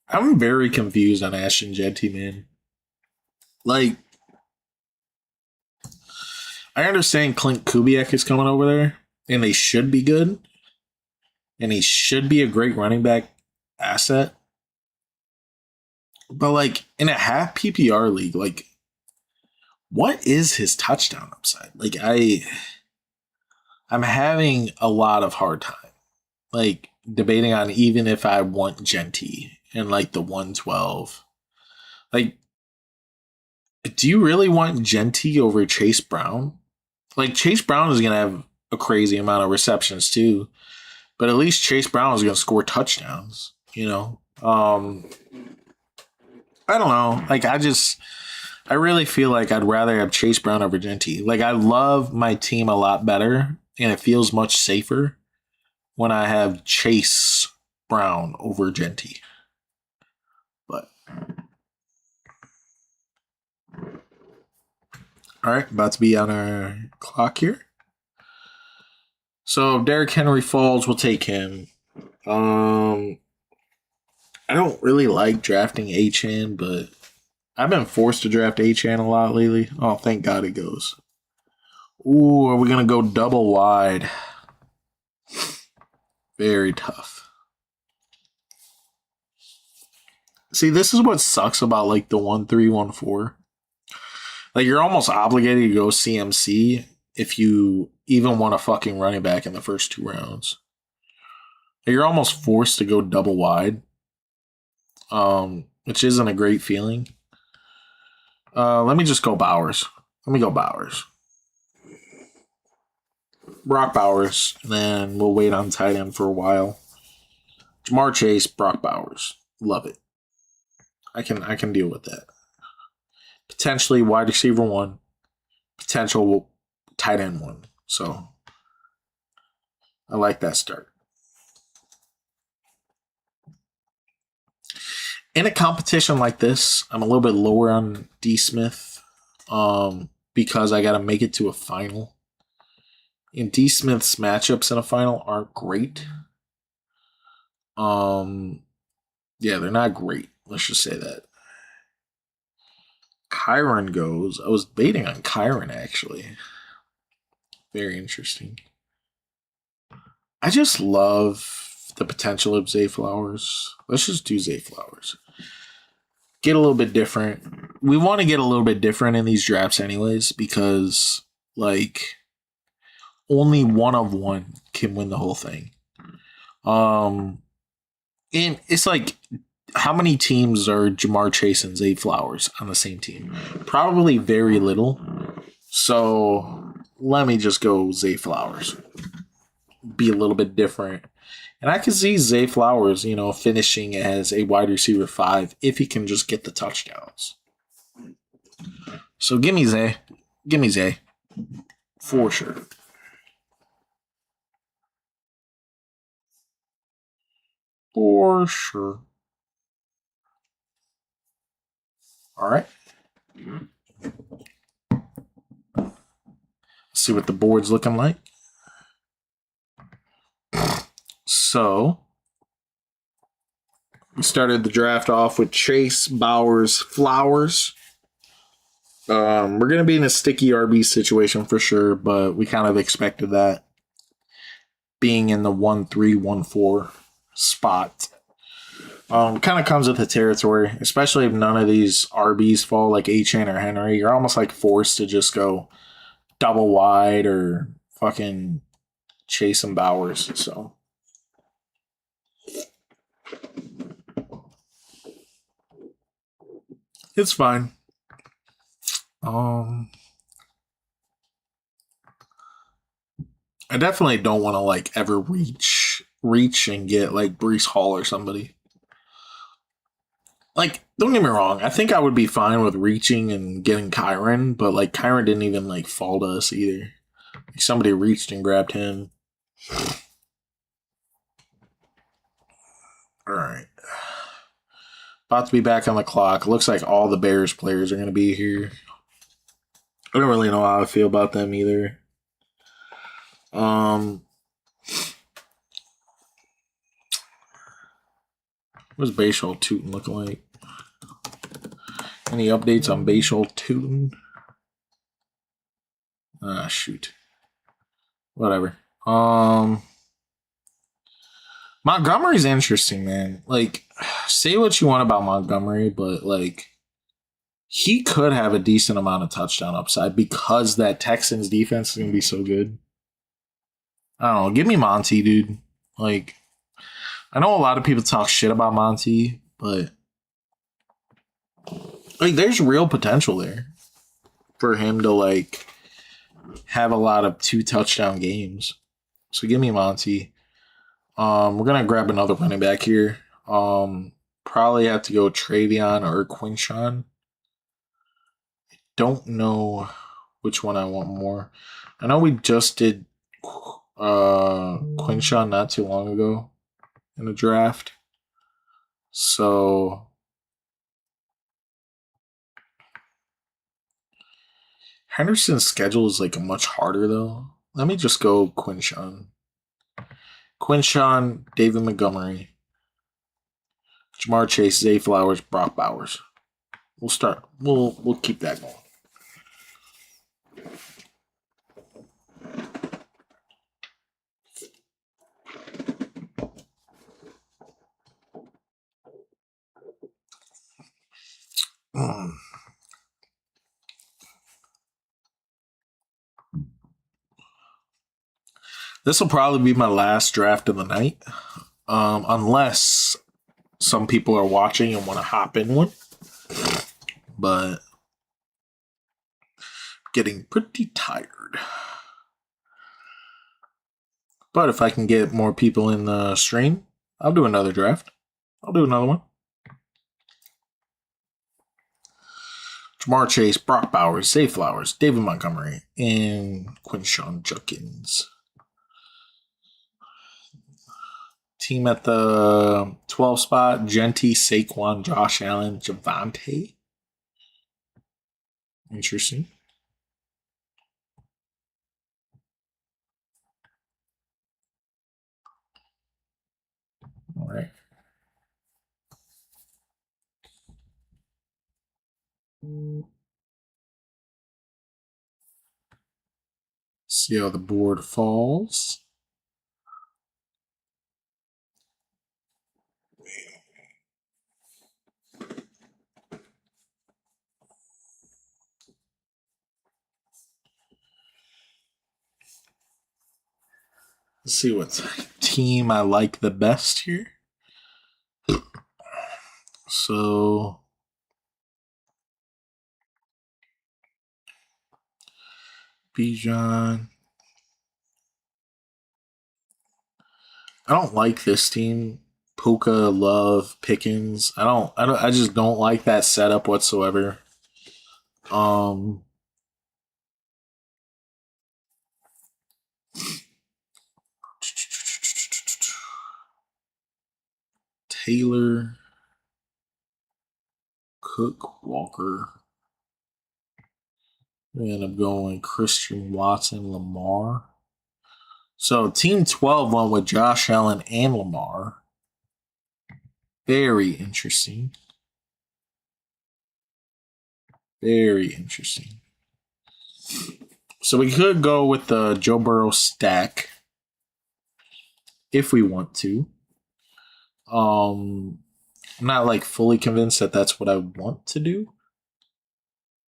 I'm very confused on Ashton Genty, man. Like, I understand Clint Kubiak is coming over there. And they should be good. And he should be a great running back asset. But, like, in a half PPR league, like, what is his touchdown upside? Like, I'm having a lot of hard time. Like, debating on even if I want Genty in, like, the 112. Like, do you really want Genty over Chase Brown? Like, Chase Brown is going to have a crazy amount of receptions too, but at least Chase Brown is going to score touchdowns, you know? I don't know. Like, I really feel like I'd rather have Chase Brown over Genty. Like, I love my team a lot better, and it feels much safer when I have Chase Brown over Genty. But all right, about to be on our clock here. So if Derrick Henry falls, we'll take him. I I don't really like drafting Achan, but I've been forced to draft Achan a lot lately. Oh, thank God it goes. Ooh, are we going to go double wide? Very tough. See, this is what sucks about like the 1-3-1-4. Like you're almost obligated to go CMC if you even want a fucking running back in the first 2 rounds. You're almost forced to go double wide, which isn't a great feeling. Let me just go Bowers. Let me go Bowers. Brock Bowers, and then we'll wait on tight end for a while. Jamar Chase, Brock Bowers. Love it. I can deal with that. Potentially wide receiver 1. Potential tight end 1. So I like that start. In a competition like this, I'm a little bit lower on D. Smith because I got to make it to a final. And D. Smith's matchups in a final aren't great. Yeah, they're not great. Let's just say that. Kyron goes. I was baiting on Kyron, actually. Very interesting. I just love the potential of Zay Flowers. Let's just do Zay Flowers. Get a little bit different. We want to get a little bit different in these drafts anyways because, like, only one of one can win the whole thing. And it's like, how many teams are Jamar Chase and Zay Flowers on the same team? Probably very little. So let me just go Zay Flowers. Be a little bit different. And I can see Zay Flowers, finishing as a wide receiver 5 if he can just get the touchdowns. So give me Zay. Give me Zay. For sure. For sure. All right. Let's see what the board's looking like. So, we started the draft off with Chase, Bowers, Flowers. We're going to be in a sticky RB situation for sure, but we kind of expected that. Being in the 1-3-1-4 spot. Kind of comes with the territory, especially if none of these RBs fall like Achane or Henry. You're almost like forced to just go double wide or fucking Chase and Bowers. So it's fine. I definitely don't want to like ever reach and get like Breece Hall or somebody. Like, don't get me wrong. I think I would be fine with reaching and getting Kyron, but like Kyron didn't even like fall to us either. Like, somebody reached and grabbed him. All right. About to be back on the clock. Looks like all the Bears players are going to be here. I don't really know how I feel about them either. What's Bayshall Tootin looking like? Any updates on Bayshall Tootin? Ah, shoot. Whatever. Montgomery's interesting, man. Like, say what you want about Montgomery, but like, he could have a decent amount of touchdown upside because that Texans defense is going to be so good. I don't know. Give me Monty, dude. Like, I know a lot of people talk shit about Monty, but like, there's real potential there for him to like have a lot of 2 touchdown games. So give me Monty. We're gonna grab another running back here. Probably have to go Travion or Quinshawn. Don't know which one I want more. I know we just did Quinshawn not too long ago in the draft. So Henderson's schedule is like much harder though. Let me just go Quinshawn. David Montgomery. Jamar Chase, Zay Flowers, Brock Bowers. We'll start. We'll keep that going. This will probably be my last draft of the night, unless some people are watching and want to hop in one. But getting pretty tired. But if I can get more people in the stream, I'll do another draft. I'll do another one. Jamar Chase, Brock Bowers, Zay Flowers, David Montgomery, and Quinshon Judkins. Team at the 12 spot, Genty, Saquon, Josh Allen, Javante. Interesting. All right. See how the board falls. Let's see what team I like the best here. So Bijan. I don't like this team. Puka, Love, Pickens. I just don't like that setup whatsoever. Taylor, Cook, Walker. We end up going Christian Watson, Lamar. So Team 12 went with Josh Allen and Lamar. Very interesting. Very interesting. So we could go with the Joe Burrow stack if we want to. I'm not like fully convinced that that's what I want to do,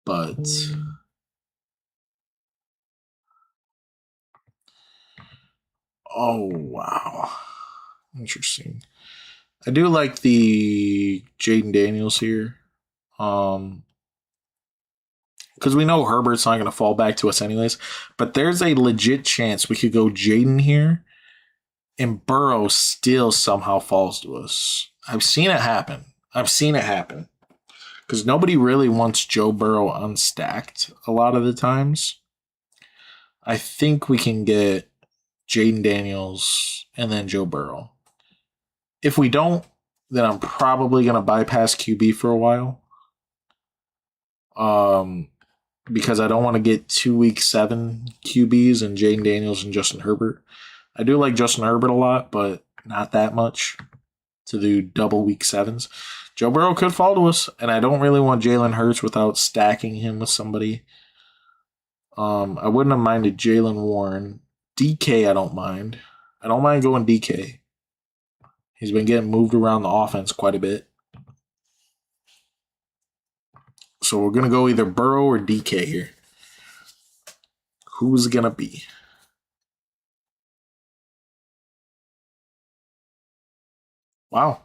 but oh wow, interesting. I do like the Jaden Daniels here, because we know Herbert's not going to fall back to us anyways. But there's a legit chance we could go Jaden here, and Burrow still somehow falls to us. I've seen it happen. Because nobody really wants Joe Burrow unstacked a lot of the times. I think we can get Jaden Daniels and then Joe Burrow. If we don't, then I'm probably going to bypass QB for a while. Because I don't want to get 2 week 7 QBs and Jaden Daniels and Justin Herbert. I do like Justin Herbert a lot, but not that much to do double week 7s. Joe Burrow could fall to us, and I don't really want Jalen Hurts without stacking him with somebody. I wouldn't have minded Jalen Warren. DK, I don't mind. I don't mind going DK. He's been getting moved around the offense quite a bit. So we're going to go either Burrow or DK here. Who's it going to be? Wow.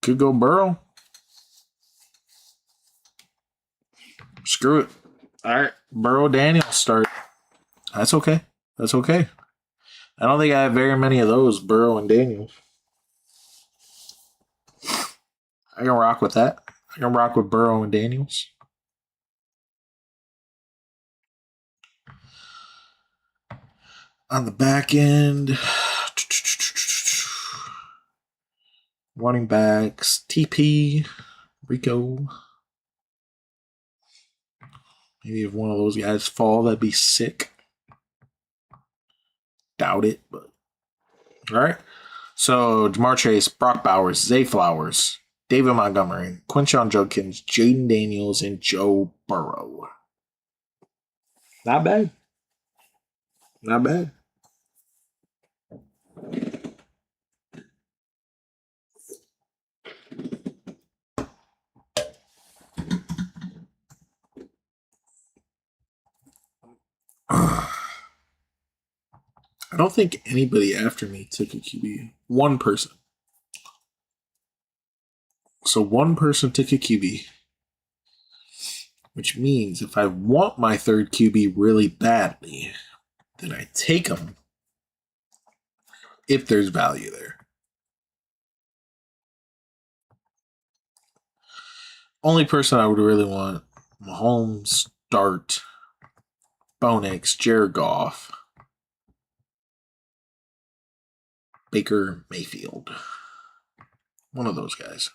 Could go Burrow. Screw it. All right. Burrow Daniels start. That's okay. I don't think I have very many of those, Burrow and Daniels. I can rock with that. I can rock with Burrow and Daniels. On the back end, running backs, TP, Rico. Maybe if one of those guys fall, that'd be sick. Doubt it, but all right. So Jamar Chase, Brock Bowers, Zay Flowers, David Montgomery, Quinshon Judkins, Jaden Daniels, and Joe Burrow. Not bad. Not bad. I don't think anybody after me took a QB. One person. So one person took a QB. Which means if I want my third QB really badly, then I take him if there's value there. Only person I would really want, Mahomes, Dart, Bonix, Jared Goff, Baker Mayfield. One of those guys.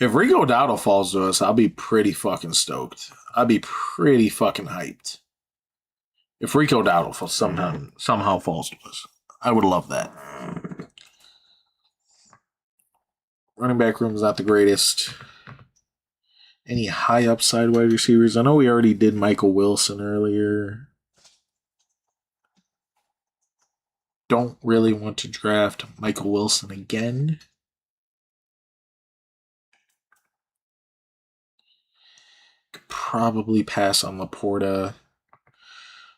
If Rico Dowdle falls to us, I'll be pretty fucking stoked. I'll be pretty fucking hyped. If Rico Dowdle somehow falls to us, I would love that. Running back room is not the greatest. Any high upside wide receivers? I know we already did Michael Wilson earlier. Don't really want to draft Michael Wilson again. Could probably pass on Laporta.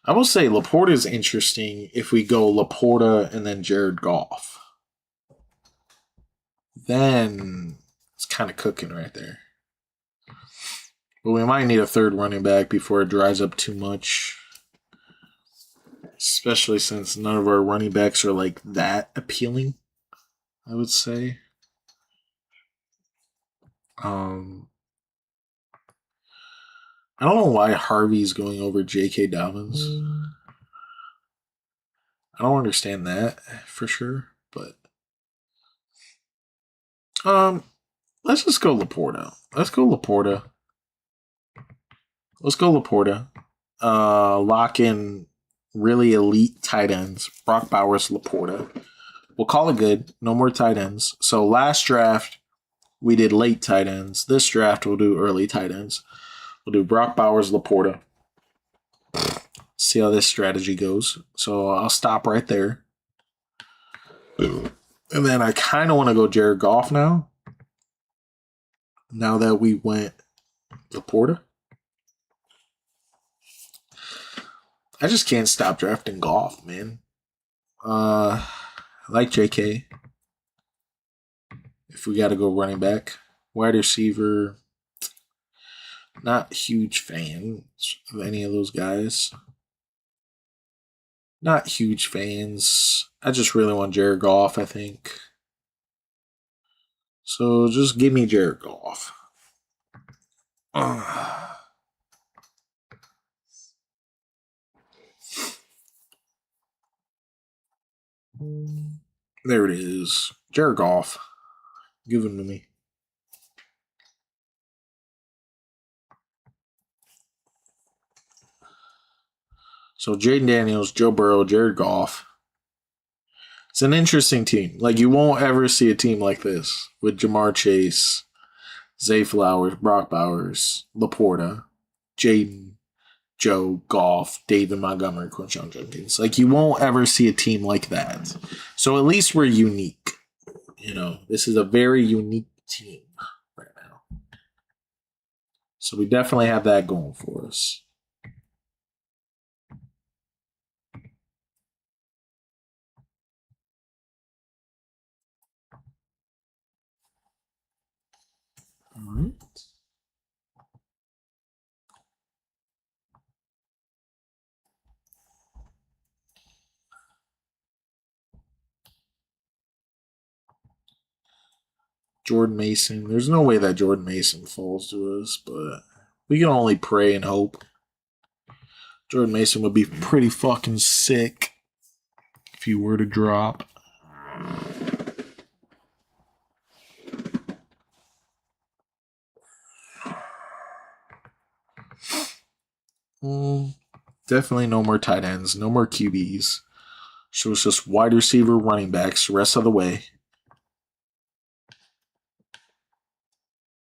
I will say Laporta is interesting if we go Laporta and then Jared Goff. Then it's kind of cooking right there. But we might need a third running back before it dries up too much. Especially since none of our running backs are like that appealing, I would say. I don't know why Harvey's going over J.K. Dobbins. I don't understand that for sure, but let's just go Laporta. Let's go Laporta. Lock in really elite tight ends. Brock Bowers, Laporta. We'll call it good. No more tight ends. So last draft, we did late tight ends. This draft, we'll do early tight ends. We'll do Brock Bowers, Laporta. See how this strategy goes. So I'll stop right there. And then I kind of want to go Jared Goff now. Now that we went Laporta. I just can't stop drafting Goff, man. I like JK. If we got to go running back. Wide receiver. Not huge fans of any of those guys. Not huge fans. I just really want Jared Goff, I think. So just give me Jared Goff. There it is. Jared Goff. Give him to me. So Jaden Daniels, Joe Burrow, Jared Goff. It's an interesting team. Like, you won't ever see a team like this with Jamar Chase, Zay Flowers, Brock Bowers, Laporta, Jaden, Joe, Goff, David Montgomery, Quinshon Judkins. Like, you won't ever see a team like that. So at least we're unique. You know, this is a very unique team right now. So we definitely have that going for us. All right. Jordan Mason. There's no way that Jordan Mason falls to us, but we can only pray and hope. Jordan Mason would be pretty fucking sick if he were to drop. Definitely no more tight ends, no more QBs. So it's just wide receiver, running backs, the rest of the way.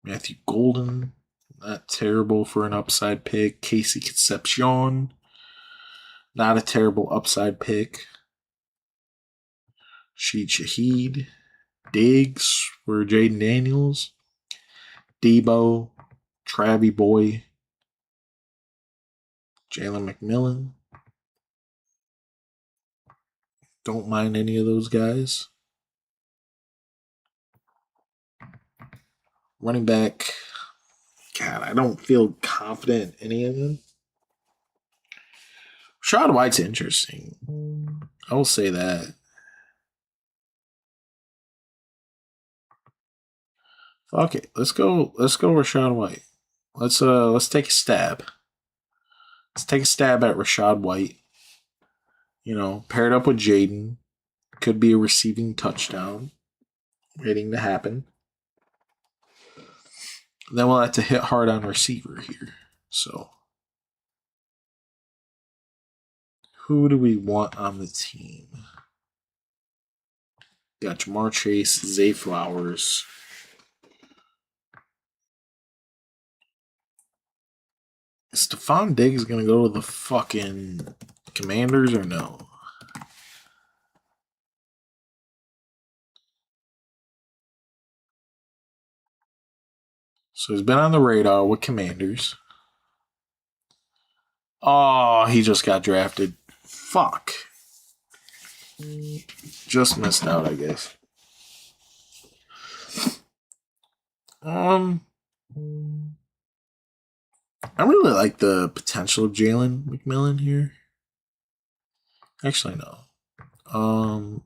Matthew Golden, not terrible for an upside pick. Casey Concepcion, not a terrible upside pick. Sheed Shaheed, Diggs for Jaden Daniels, Debo, Travie Boy, Jalen McMillan. Don't mind any of those guys. Running back, God, I don't feel confident in any of them. Rashad White's interesting. I will say that. Fuck it. Let's go Rashad White. Let's take a stab. Let's take a stab at Rashad White. You know, paired up with Jaden. Could be a receiving touchdown. Waiting to happen. Then we'll have to hit hard on receiver here. So, who do we want on the team? Got Jamar Chase, Zay Flowers. Is Stephon Diggs going to go to the fucking Commanders or no? So he's been on the radar with Commanders. Oh, he just got drafted. Fuck. Just missed out, I guess. I really like the potential of Jalen McMillan here. Actually, no.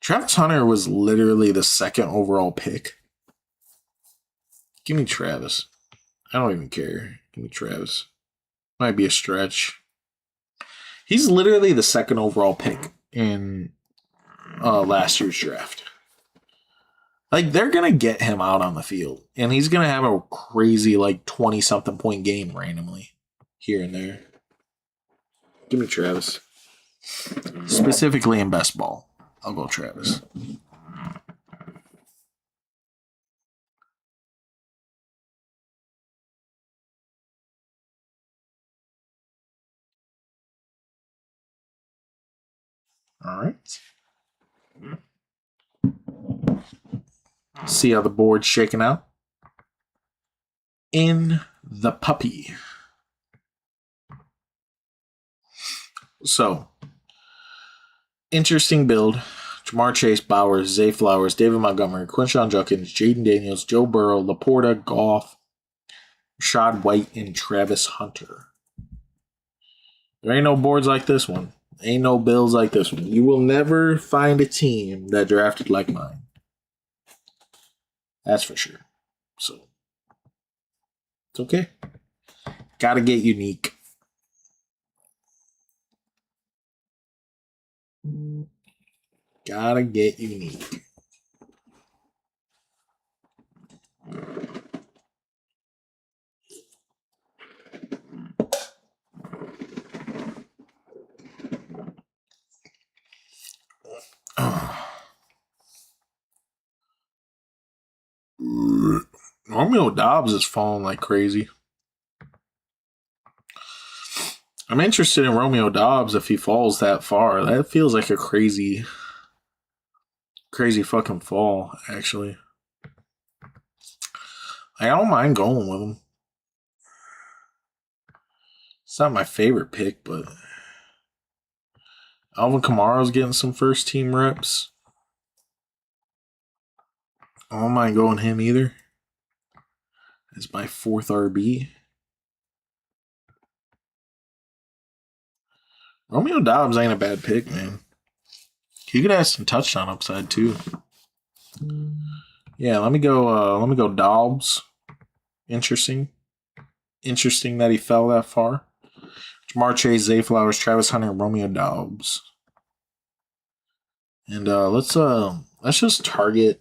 Travis Hunter was literally the second overall pick. Give me Travis. I don't even care. Give me Travis. Might be a stretch. He's literally the second overall pick in last year's draft. Like, they're going to get him out on the field. And he's going to have a crazy, 20-something point game randomly. Here and there. Give me Travis. Specifically in best ball. I'll go Travis. All right. See how the board's shaking out. In the puppy. So, interesting build. Jamar Chase, Bowers, Zay Flowers, David Montgomery, Quinshawn Judkins, Jaden Daniels, Joe Burrow, Laporta, Goff, Rashad White, and Travis Hunter. There ain't no boards like this one. Ain't no bills like this one. You will never find a team that drafted like mine. That's for sure. So, it's okay. Gotta get unique. Gotta get unique. Romeo Dobbs is falling like crazy. I'm interested in Romeo Dobbs if he falls that far. That feels like a crazy fucking fall, actually. I don't mind going with him. It's not my favorite pick, but Alvin Kamara's getting some first team reps. I don't mind going him either. It's my fourth RB. Romeo Dobbs ain't a bad pick, man. He could have some touchdown upside too. Yeah, let me go Dobbs. Interesting that he fell that far. Jamar Chase, Zay Flowers, Travis Hunter, Romeo Dobbs. And let's just target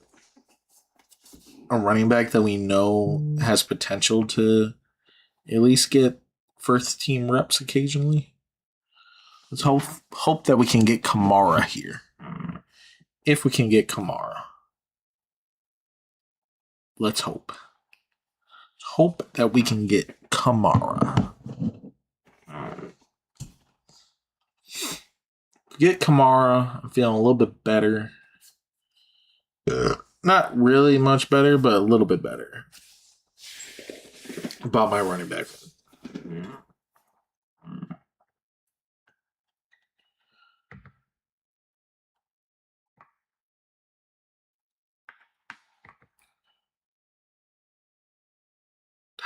a running back that we know has potential to at least get first team reps occasionally. Let's hope that we can get Kamara here. If we can get Kamara. Let's hope. Hope that we can get Kamara. Get Kamara. I'm feeling a little bit better. Not really much better, but a little bit better about my running back.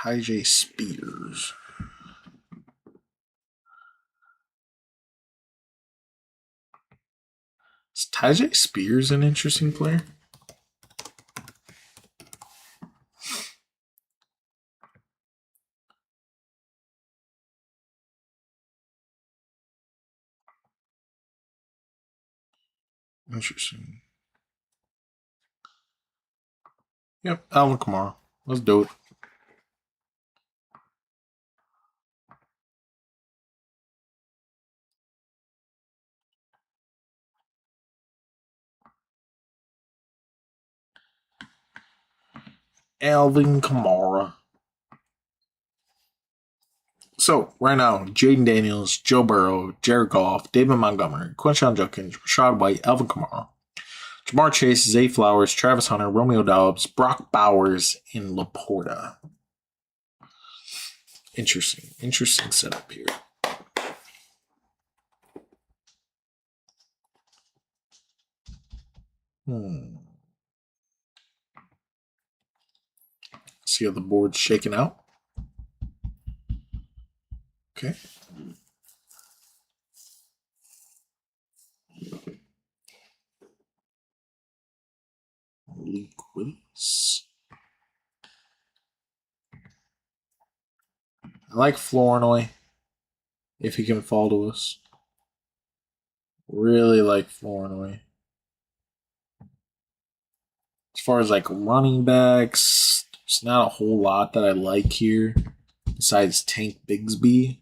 Tyjae Spears. Is Tyjae Spears an interesting player? Interesting. Yep, Alvin Kamara. Let's do it. Alvin Kamara. So, right now, Jaden Daniels, Joe Burrow, Jared Goff, David Montgomery, Quinshon Judkins, Rashad White, Alvin Kamara, Jamar Chase, Zay Flowers, Travis Hunter, Romeo Dobbs, Brock Bowers, and Laporta. Interesting setup here. See how the board's shaking out. Okay. Malik Willis. I like Flournoy if he can fall to us. Really like Flournoy. As far as like running backs, there's not a whole lot that I like here besides Tank Bigsby.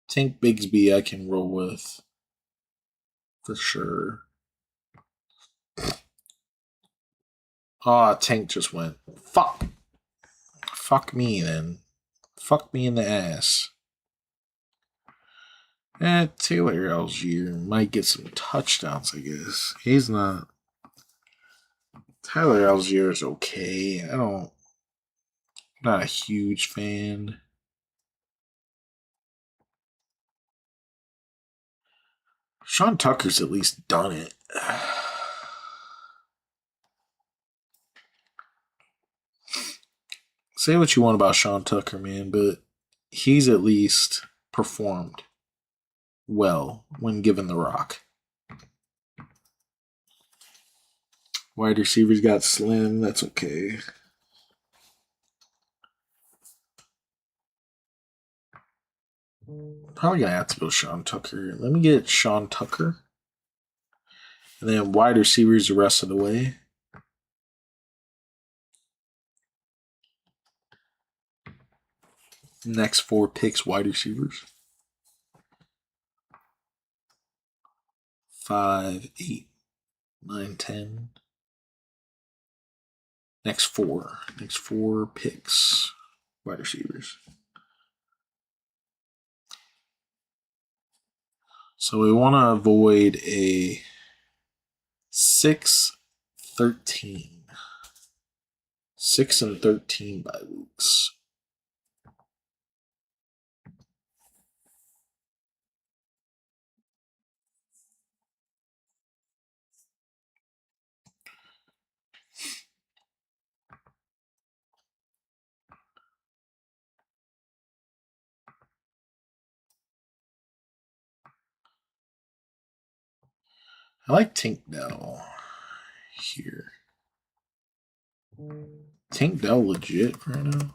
Tank Bigsby I can roll with for sure. Tank just went. Fuck. Fuck me then. Fuck me in the ass. Taylor Algier might get some touchdowns, I guess. He's not. Tyler Algier is okay. Not a huge fan. Sean Tucker's at least done it. Say what you want about Sean Tucker, man, but he's at least performed well when given the rock. Wide receivers got slim. That's okay. Probably going to have to go Sean Tucker. Let me get Sean Tucker. And then wide receivers the rest of the way. Next 4 picks, wide receivers. 5, 8, 9, 10. Next 4 picks, wide receivers. So we want to avoid a 6-13. 6 and 13 bye weeks. I like Tank Dell here. Tank Dell legit right now.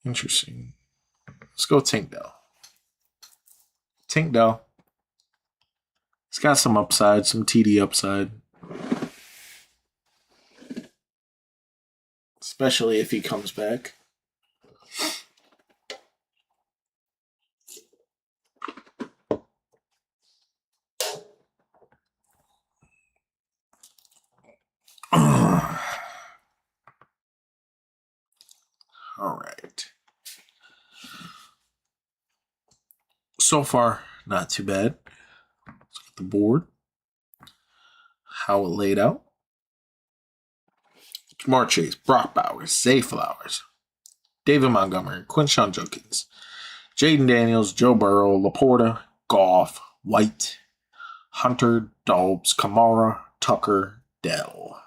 Interesting. Let's go Tank Dell. Tank Dell. It's got some upside, some TD upside. especially if he comes back. All right. So far, not too bad. Let's look at the board. How it laid out. Jamar Chase, Brock Bowers, Zay Flowers, David Montgomery, Quinshawn Judkins, Jaden Daniels, Joe Burrow, Laporta, Goff, White, Hunter, Dobbs, Kamara, Tucker, Dell.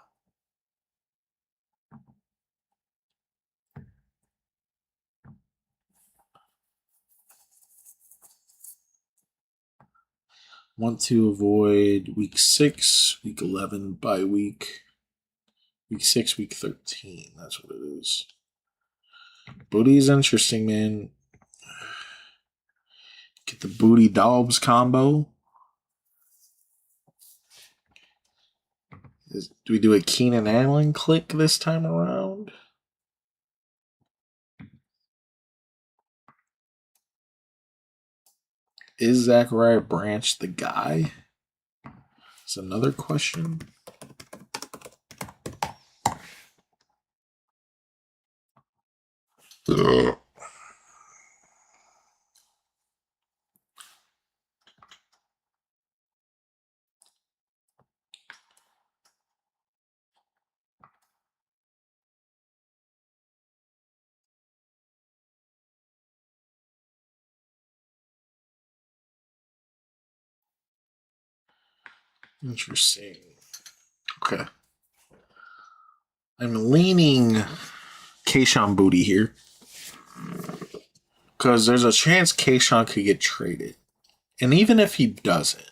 Want to avoid week 6, week 11, bye week. Week 6, week 13. That's what it is. Booty's interesting, man. Get the Booty Dobbs combo. Do we do a Keenan Allen click this time around? Is Zachariah Branch the guy? That's another question. Ugh. Interesting. Okay. I'm leaning Kayshawn Booty here. Because there's a chance Kayshawn could get traded. And even if he doesn't,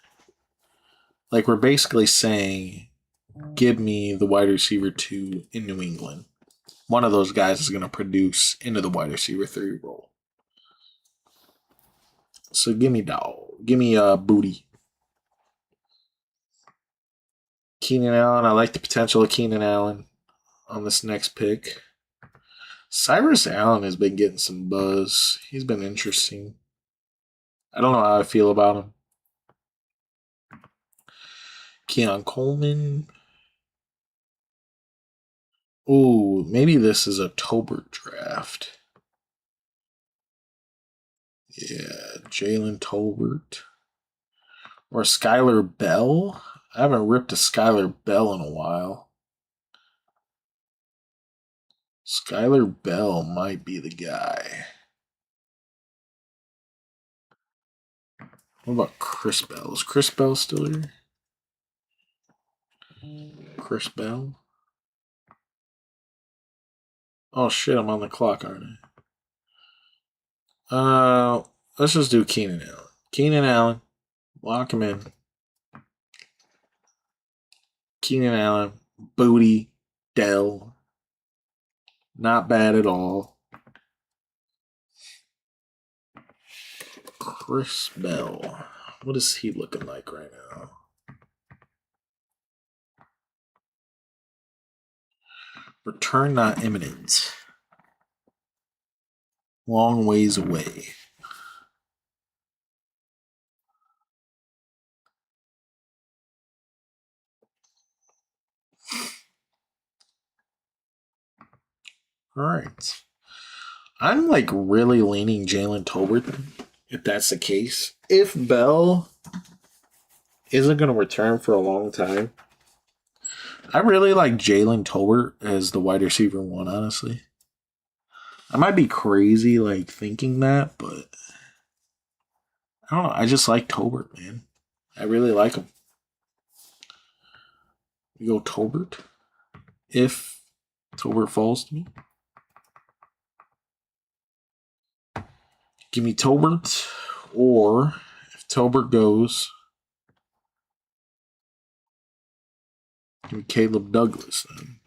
like we're basically saying, give me the wide receiver 2 in New England. One of those guys is going to produce into the wide receiver 3 role. So give me Booty. Keenan Allen. I like the potential of Keenan Allen on this next pick. Cyrus Allen has been getting some buzz. He's been interesting. I don't know how I feel about him. Keon Coleman. Ooh, maybe this is a Tobert draft. Yeah, Jalen Tolbert. Or Skylar Bell. I haven't ripped a Skylar Bell in a while. Skylar Bell might be the guy. What about Chris Bell? Is Chris Bell still here? Chris Bell? Oh shit, I'm on the clock, aren't I? Let's just do Keenan Allen. Keenan Allen. Lock him in. Keenan Allen. Booty. Dell. Not bad at all. Chris Bell. What is he looking like right now? Return not imminent. Long ways away. All right. I'm like really leaning Jalen Tolbert if that's the case. If Bell isn't going to return for a long time, I really like Jalen Tolbert as the wide receiver 1, honestly. I might be crazy like thinking that, but I don't know. I just like Tolbert, man. I really like him. We go Tolbert. If Tolbert falls to me. Give me Tolbert. Or if Tolbert goes, give me Caleb Douglas then.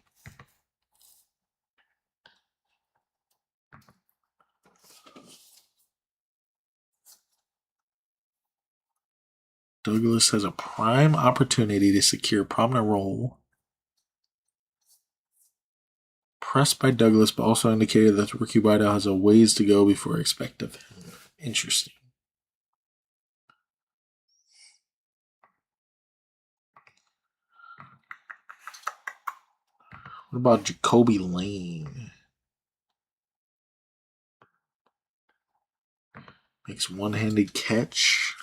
Douglas has a prime opportunity to secure a prominent role Impressed by Douglas, but also indicated that the rookie wideout has a ways to go before I expect of him. Interesting. What about Jacoby Lane? Makes one-handed catch.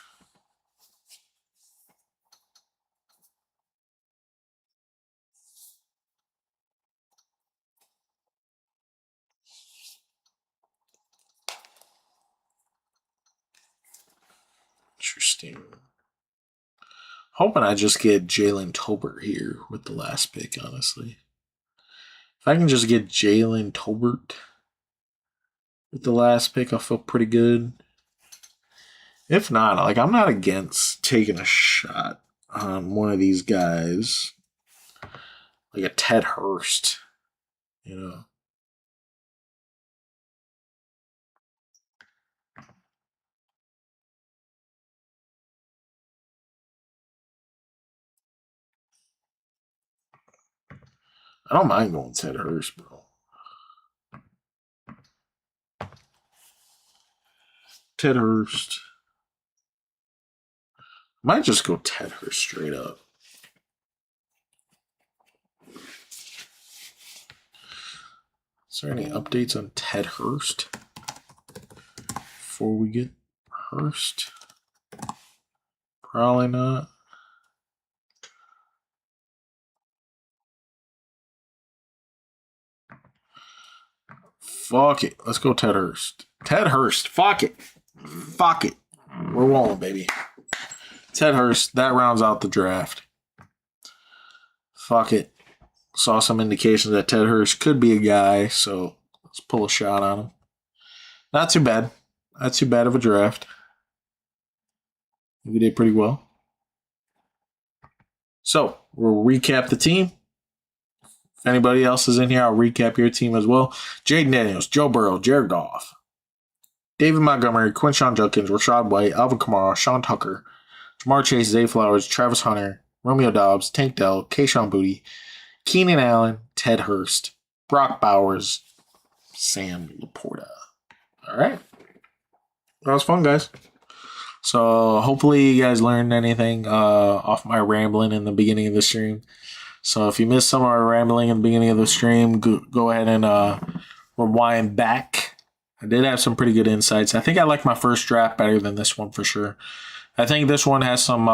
Interesting. Hoping I just get Jalen Tolbert here with the last pick, honestly. If I can just get Jalen Tolbert with the last pick, I'll feel pretty good. If not, like, I'm not against taking a shot on one of these guys, like a Ted Hurst, you know. I don't mind going Ted Hurst, bro. Ted Hurst. Might just go Ted Hurst straight up. Is there any updates on Ted Hurst before we get Hurst? Probably not. Fuck it. Let's go Ted Hurst. Ted Hurst. Fuck it. Fuck it. We're rolling, baby. Ted Hurst. That rounds out the draft. Fuck it. Saw some indications that Ted Hurst could be a guy, so let's pull a shot on him. Not too bad. Not too bad of a draft. We did pretty well. So, we'll recap the team. If anybody else is in here, I'll recap your team as well. Jaden Daniels, Joe Burrow, Jared Goff, David Montgomery, Quinshon Judkins, Rashad White, Alvin Kamara, Sean Tucker, Jamar Chase, Zay Flowers, Travis Hunter, Romeo Dobbs, Tank Dell, Kayshawn Boutte, Keenan Allen, Ted Hurst, Brock Bowers, Sam Laporta. All right. That was fun, guys. So hopefully you guys learned anything off my rambling in the beginning of the stream. So if you missed some of our rambling in the beginning of the stream, go ahead and rewind back. I did have some pretty good insights. I think I like my first draft better than this one for sure. I think this one has some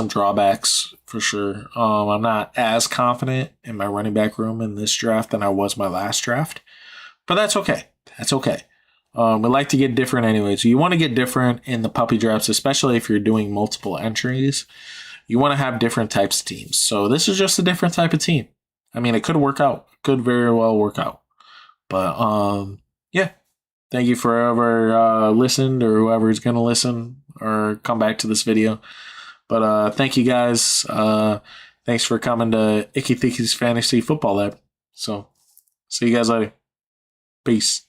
drawbacks for sure. I'm not as confident in my running back room in this draft than I was my last draft, but that's okay. That's okay. We like to get different anyway. So you want to get different in the puppy drafts, especially if you're doing multiple entries. You want to have different types of teams. So this is just a different type of team. I mean, it could work out. Could very well work out. But yeah. Thank you for whoever listened or whoever is going to listen or come back to this video. But thank you guys. Thanks for coming to Icky Thicky's Fantasy Football Lab. So see you guys later. Peace.